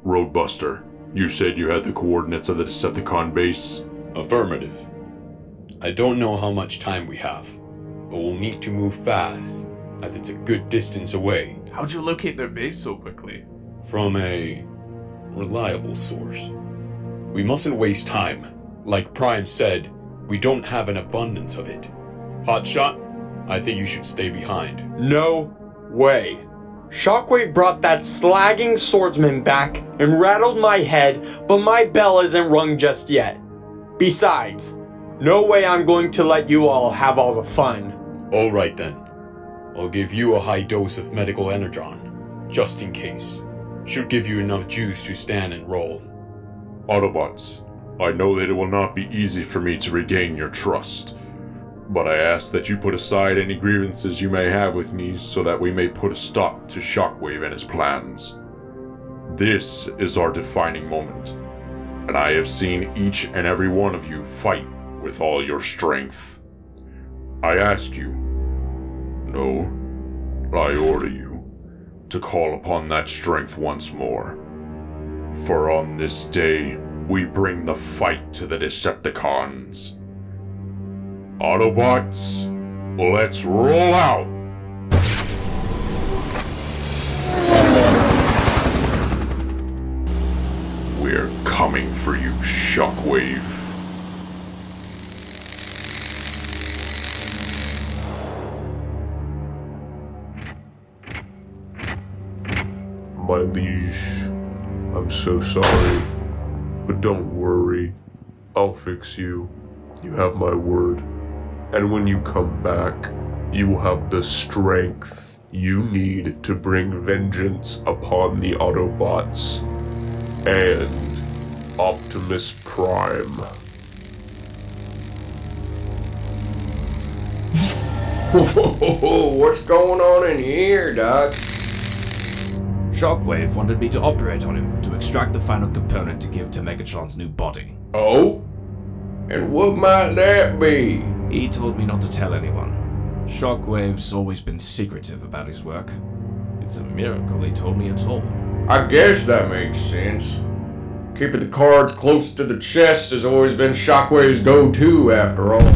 Roadbuster, you said you had the coordinates of the Decepticon base?
Affirmative. I don't know how much time we have, but we'll need to move fast, as it's a good distance away.
How'd you locate their base so quickly?
From a reliable source. We mustn't waste time. Like Prime said, We don't have an abundance of it. Hotshot, I think you should stay behind.
No way. Shockwave brought that slagging swordsman back and rattled my head, but my bell isn't rung just yet. Besides, no way I'm going to let you all have all the fun.
Alright then. I'll give you a high dose of medical energon, just in case. Should give you enough juice to stand and roll.
Autobots, I know that it will not be easy for me to regain your trust, but I ask that you put aside any grievances you may have with me so that we may put a stop to Shockwave and his plans. This is our defining moment, and I have seen each and every one of you fight with all your strength. I ask you, no, I order you, to call upon that strength once more. For on this day, we bring the fight to the Decepticons. Autobots, let's roll out! We're coming for you, Shockwave.
My liege, I'm so sorry, but don't worry. I'll fix you. You have my word. And when you come back, you will have the strength you need to bring vengeance upon the Autobots and Optimus Prime.
Whoa, what's going on in here, Doc?
Shockwave wanted me to operate on him to extract the final component to give to Megatron's new body.
Oh? And what might that be?
He told me not to tell anyone. Shockwave's always been secretive about his work. It's a miracle he told me at all.
I guess that makes sense. Keeping the cards close to the chest has always been Shockwave's go-to, after all.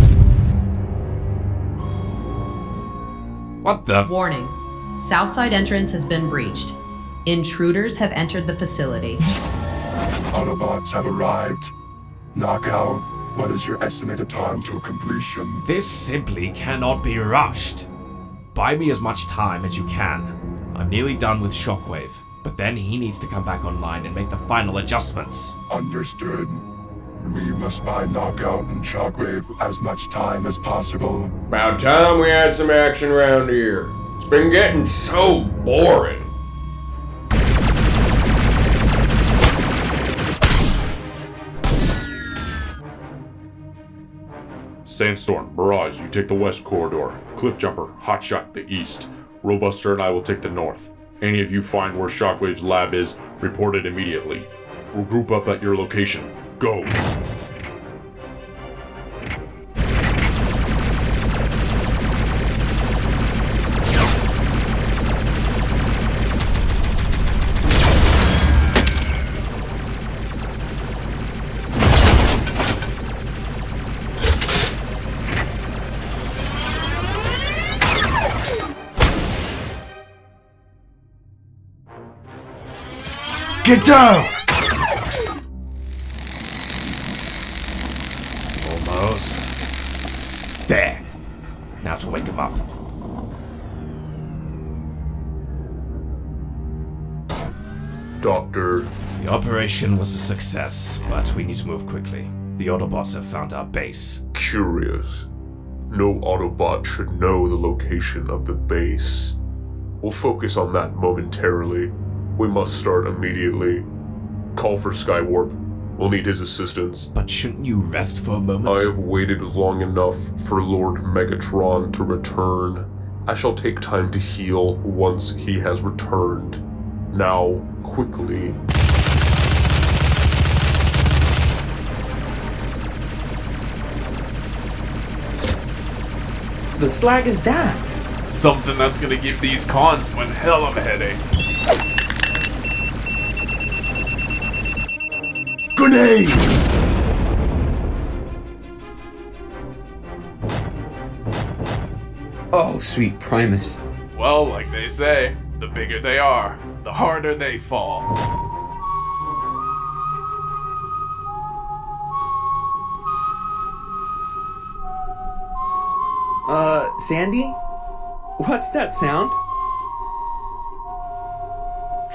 What the?
Warning. Southside entrance has been breached. Intruders have entered the facility.
Autobots have arrived. Knockout, what is your estimated time to completion?
This simply cannot be rushed. Buy me as much time as you can. I'm nearly done with Shockwave, but then he needs to come back online and make the final adjustments.
Understood. We must buy Knockout and Shockwave as much time as possible.
About time we had some action around here. It's been getting so boring.
Sandstorm, Mirage, you take the west corridor. Cliffjumper, Hotshot, the east. Roadbuster and I will take the north. Any of you find where Shockwave's lab is, report it immediately. We'll group up at your location. Go!
Get down!
Almost. There. Now to wake him up.
Doctor.
The operation was a success, but we need to move quickly. The Autobots have found our base.
Curious. No Autobot should know the location of the base. We'll focus on that momentarily. We must start immediately. Call for Skywarp. We'll need his assistance.
But shouldn't you rest for a moment?
I have waited long enough for Lord Megatron to return. I shall take time to heal once he has returned. Now, quickly.
The slag is that?
Something that's gonna give these cons one hell of a headache.
Grenade!
Oh, sweet Primus.
Well, like they say, the bigger they are, the harder they fall.
Sandy? What's that sound?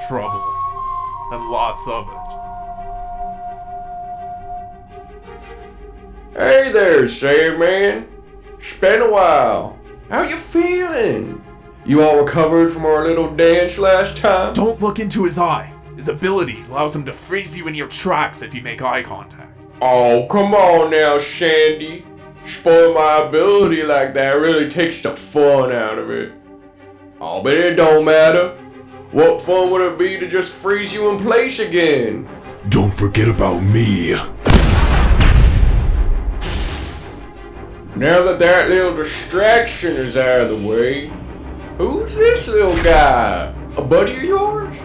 Trouble. And lots of it.
Hey there, Sandman. It's been a while. How you feeling? You all recovered from our little dance last time?
Don't look into his eye. His ability allows him to freeze you in your tracks if you make eye contact.
Oh, come on now, Sandy. Spoil my ability like that really takes the fun out of it. Oh, but it don't matter. What fun would it be to just freeze you in place again?
Don't forget about me.
Now that that little distraction is out of the way, who's this little guy? A buddy of yours?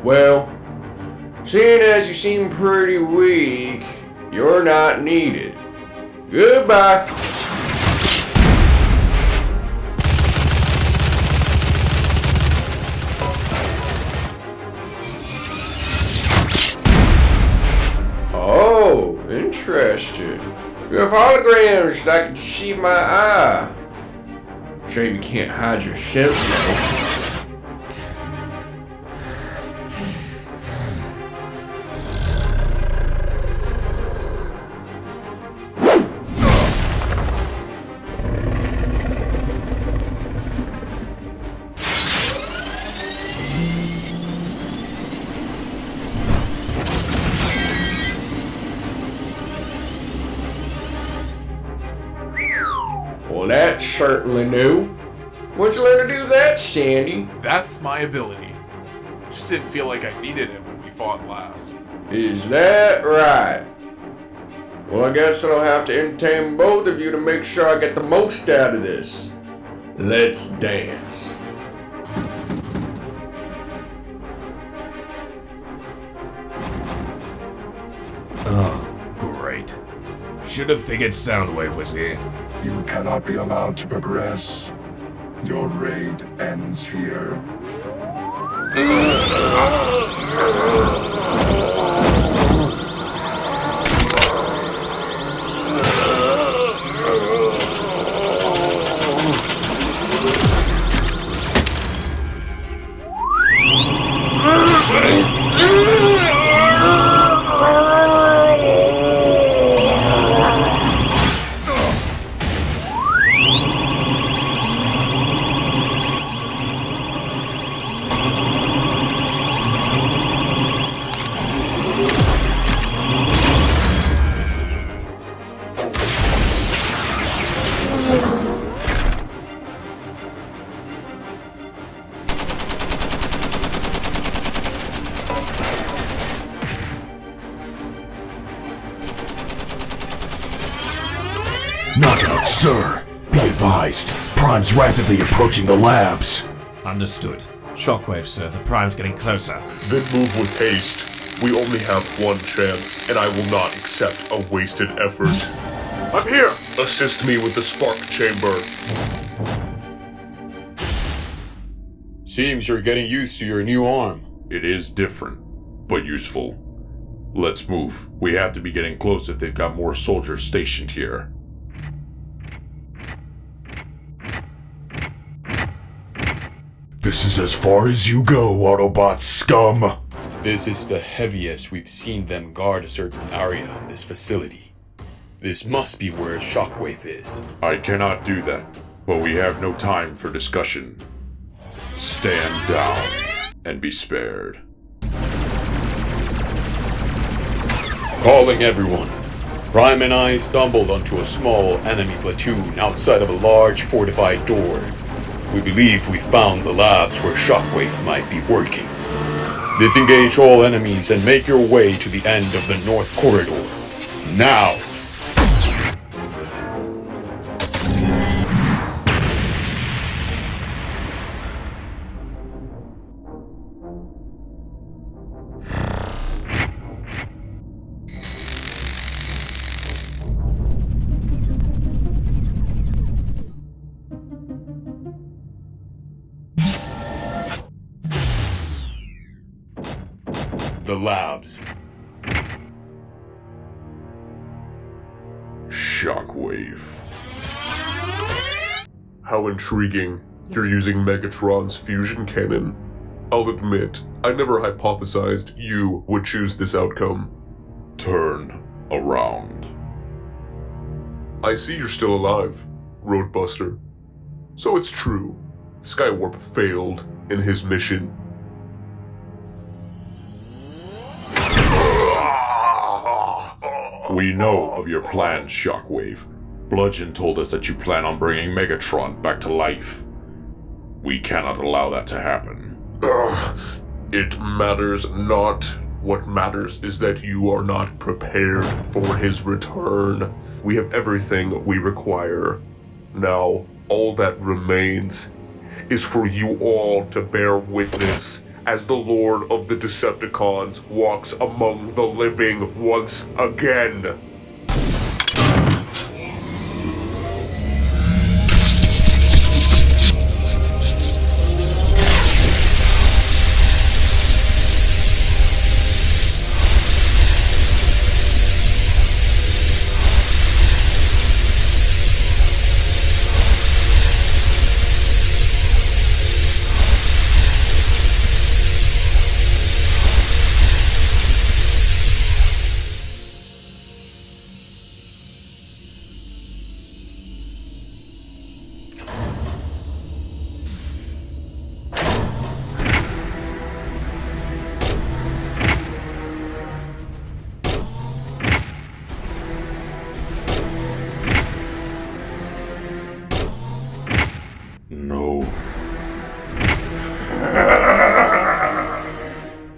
Well, seeing as you seem pretty weak, you're not needed. Goodbye. Oh, interesting. You have holograms that can deceive my eye. Shame you can't hide yourself now. Well, that's certainly new. When'd you learn to do that, Sandy?
That's my ability. Just didn't feel like I needed it when we fought last.
Is that right? Well, I guess I'll have to entertain both of you to make sure I get the most out of this. Let's dance.
Oh, great. Should have figured Soundwave was here.
You cannot be allowed to progress. Your raid ends here.
Knockout, sir. Be advised. Prime's rapidly approaching the labs.
Understood. Shockwave, sir. The Prime's getting closer.
Then move with haste. We only have one chance, and I will not accept a wasted effort. I'm here! Assist me with the spark chamber.
Seems you're getting used to your new arm.
It is different, but useful. Let's move. We have to be getting close if they've got more soldiers stationed here.
This is as far as you go, Autobot scum.
This is the heaviest we've seen them guard a certain area in this facility. This must be where Shockwave is.
I cannot do that, but we have no time for discussion. Stand down and be spared.
Calling everyone. Prime and I stumbled onto a small enemy platoon outside of a large fortified door. We believe we found the labs where Shockwave might be working. Disengage all enemies and make your way to the end of the North Corridor. Now! The labs.
Shockwave.
How intriguing. You're using Megatron's fusion cannon. I'll admit, I never hypothesized you would choose this outcome.
Turn around.
I see you're still alive, Roadbuster. So it's true. Skywarp failed in his mission.
We know of your plans, Shockwave. Bludgeon told us that you plan on bringing Megatron back to life. We cannot allow that to happen.
It matters not. What matters is that you are not prepared for his return. We have everything we require. Now, all that remains is for you all to bear witness as the Lord of the Decepticons walks among the living once again.
No.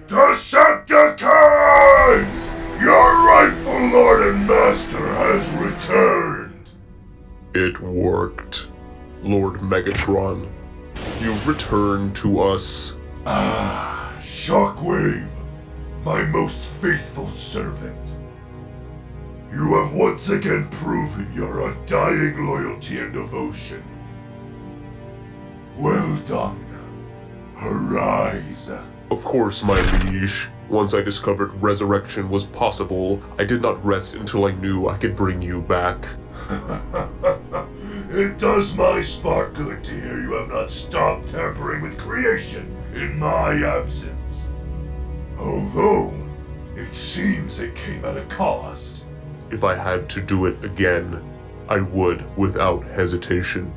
Decepticons! Your rightful Lord and Master has returned!
It worked, Lord Megatron. You've returned to us.
Ah, Shockwave, my most faithful servant. You have once again proven your undying loyalty and devotion. Well done. Arise.
Of course, my liege. Once I discovered resurrection was possible, I did not rest until I knew I could bring you back.
It does my spark good to hear you have not stopped tampering with creation in my absence. Although, it seems it came at a cost.
If I had to do it again, I would without hesitation.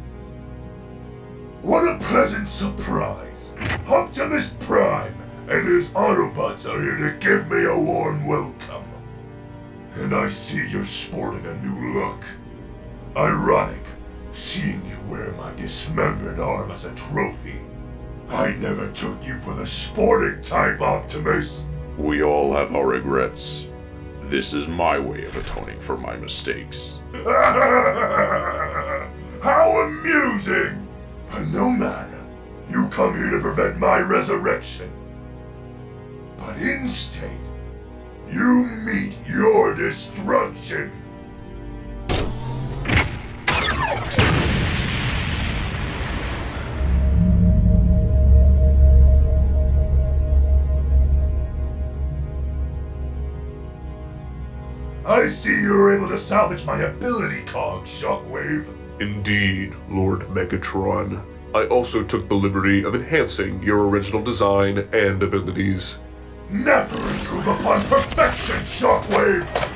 What a pleasant surprise! Optimus Prime and his Autobots are here to give me a warm welcome. And I see you're sporting a new look. Ironic, seeing you wear my dismembered arm as a trophy. I never took you for the sporting type, Optimus.
We all have our regrets. This is my way of atoning for my mistakes.
How amusing! But no matter, you come here to prevent my resurrection. But instead, you meet your destruction. I see you were able to salvage my ability cog, Shockwave.
Indeed, Lord Megatron. I also took the liberty of enhancing your original design and abilities.
Never improve upon perfection, Shockwave!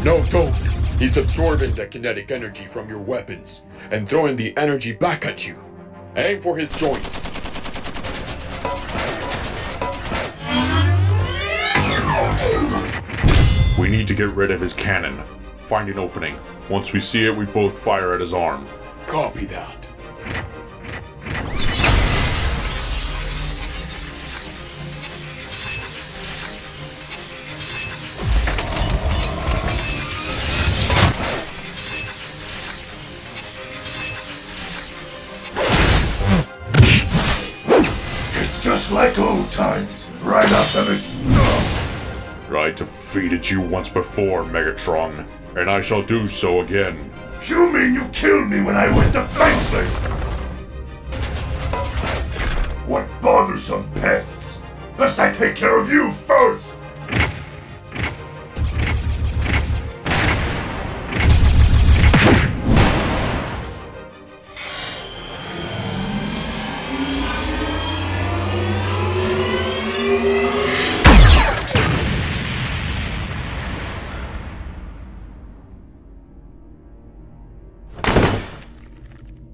No, don't! He's absorbing the kinetic energy from your weapons and throwing the energy back at you. Aim for his joints.
We need to get rid of his cannon. Find an opening. Once we see it, we both fire at his arm.
Copy that.
Just like old times, right, Optimus?
Tried to defeated you once before, Megatron, and I shall do so again.
You mean you killed me when I was defenseless? What bothersome pests! Must I take care of you first?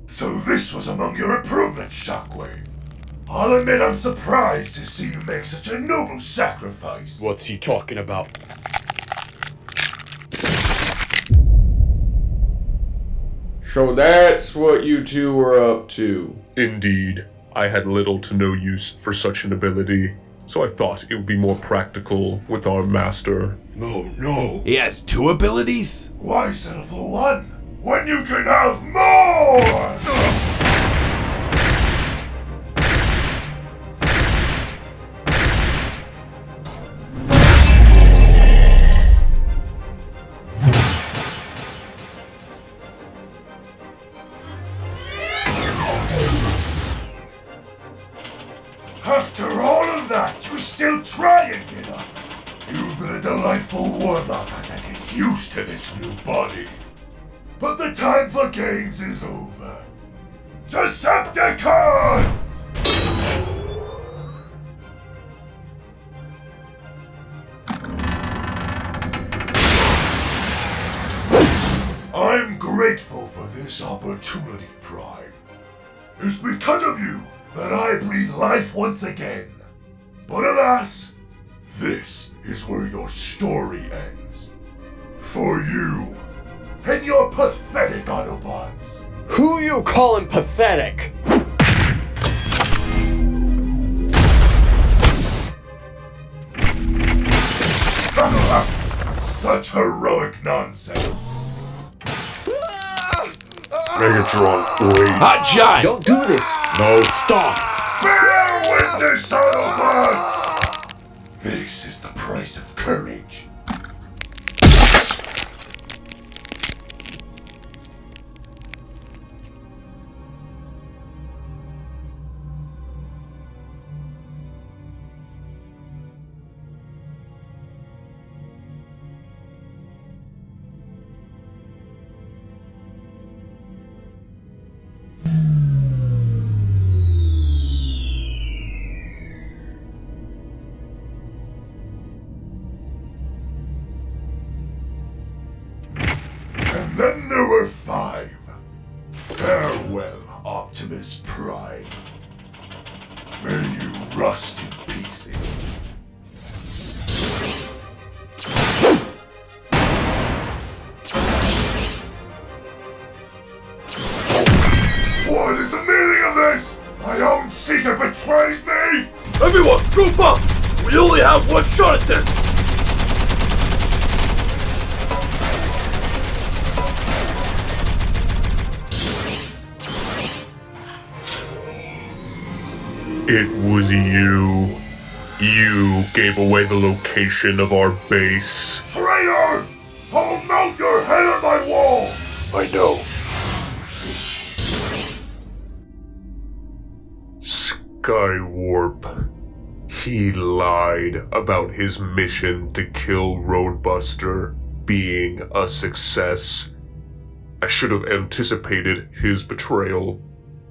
So this was among your improvements, Shockwave. I'll admit I'm surprised to see you make such a noble sacrifice.
What's he talking about?
So that's what you two were up to.
Indeed. I had little to no use for such an ability, so I thought it would be more practical with our master.
No.
He has 2 abilities?
Why settle for one when you can have more? After all of that, you still try and get up. You've been a delightful warm-up as I get used to this new body. But the time for games is over. Decepticons! I'm grateful for this opportunity, Prime. It's because of you that I breathe life once again. But alas, this is where your story ends. For you and your pathetic Autobots.
Who you callin' pathetic?
Such heroic nonsense.
Megatron, wait.
Hot shot!
Don't do this!
No, stop!
Bear witness, Autobots! This is the price of courage. And then there were 5. Farewell, Optimus Prime. May you rust in pieces. What is the meaning of this? My own secret betrays me?
Everyone, group up! We only have one shot at this!
It was you. You gave away the location of our base.
Traitor! I'll mount your head on my wall!
I know.
Skywarp. He lied about his mission to kill Roadbuster being a success. I should have anticipated his betrayal.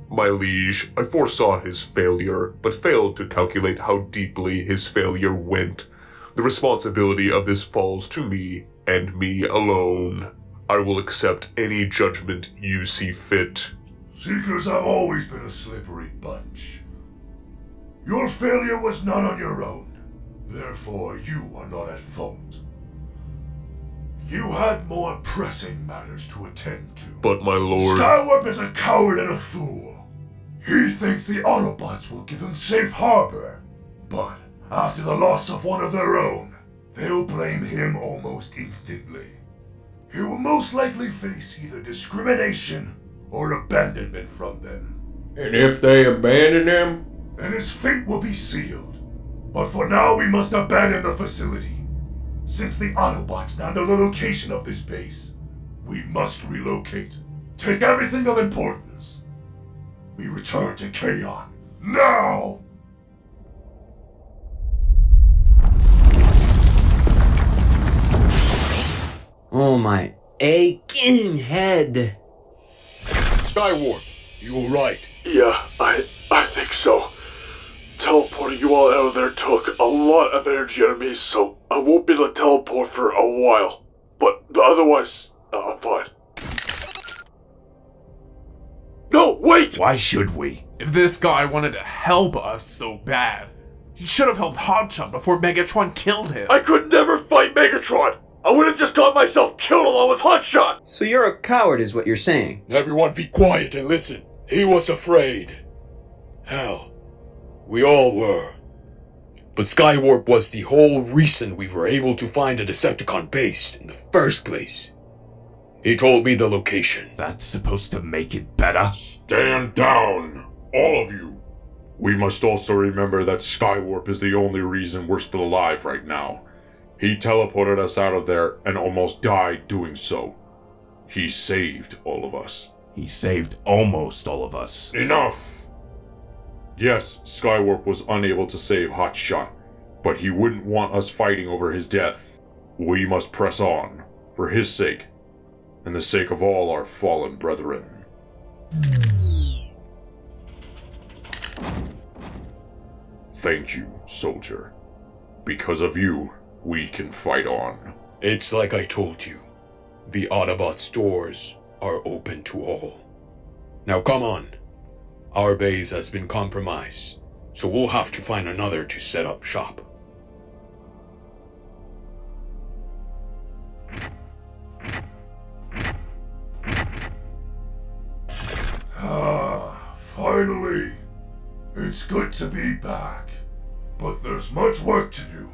My liege, I foresaw his failure, but failed to calculate how deeply his failure went. The responsibility of this falls to me, and me alone. I will accept any judgment you see fit.
Seekers have always been a slippery bunch. Your failure was not on your own. Therefore, you are not at fault. You had more pressing matters to attend to.
But my lord...
Skywarp is a coward and a fool. He thinks the Autobots will give him safe harbor. But after the loss of one of their own, they'll blame him almost instantly. He will most likely face either discrimination or abandonment from them.
And if they abandon him,
and his fate will be sealed. But for now, we must abandon the facility. Since the Autobots now know the location of this base, we must relocate. Take everything of importance. We return to Kaon. Now!
Oh my aching head.
Skywarp, you were right.
Yeah, I think so. Teleporting you all out of there took a lot of energy out of me, so I won't be able to teleport for a while. But otherwise, I'm fine. No, wait!
Why should we? If this guy wanted to help us so bad, he should have helped Hotshot before Megatron killed him.
I could never fight Megatron! I would have just got myself killed along with Hotshot!
So you're a coward is what you're saying.
Everyone be quiet and listen. He was afraid. Hell, we all were. But Skywarp was the whole reason we were able to find a Decepticon base in the first place. He told me the location.
That's supposed to make it better?
Stand down, all of you. We must also remember that Skywarp is the only reason we're still alive right now. He teleported us out of there and almost died doing so. He saved all of us.
He saved almost all of us.
Enough! Yes, Skywarp was unable to save Hotshot, but he wouldn't want us fighting over his death. We must press on, for his sake, and the sake of all our fallen brethren. Thank you, soldier. Because of you, we can fight on.
It's like I told you. The Autobots' doors are open to all. Now come on. Our base has been compromised, so we'll have to find another to set up shop.
Finally. It's good to be back. But there's much work to do.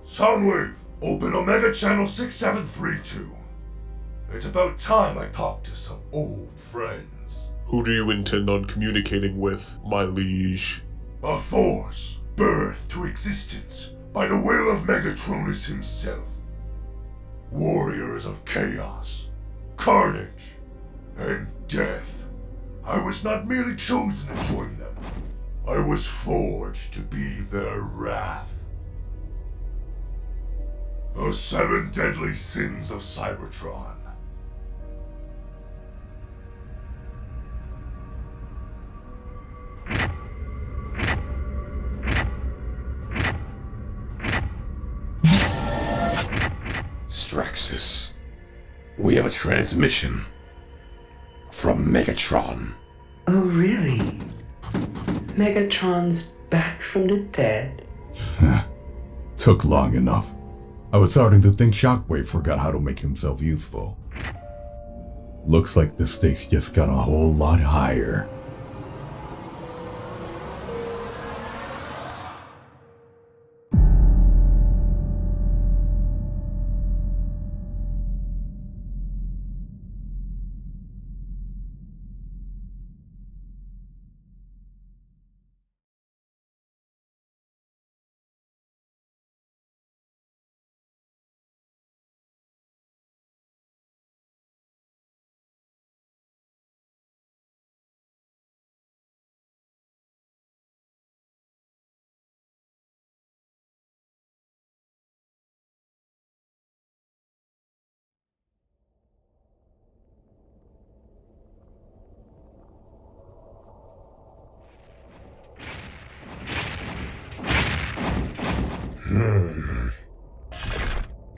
Soundwave, open Omega Channel 6732. It's about time I talked to some old friends.
Who do you intend on communicating with, my liege?
A force birthed to existence by the will of Megatronus himself. Warriors of chaos, carnage, and death. I was not merely chosen to join them. I was forged to be their wrath. The 7 deadly sins of Cybertron.
Straxus, we have a transmission from Megatron.
Oh, really? Megatron's back from the dead?
Took long enough. I was starting to think Shockwave forgot how to make himself useful. Looks like the stakes just got a whole lot higher.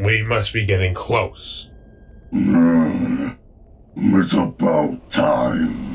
We must be getting close.
It's about time.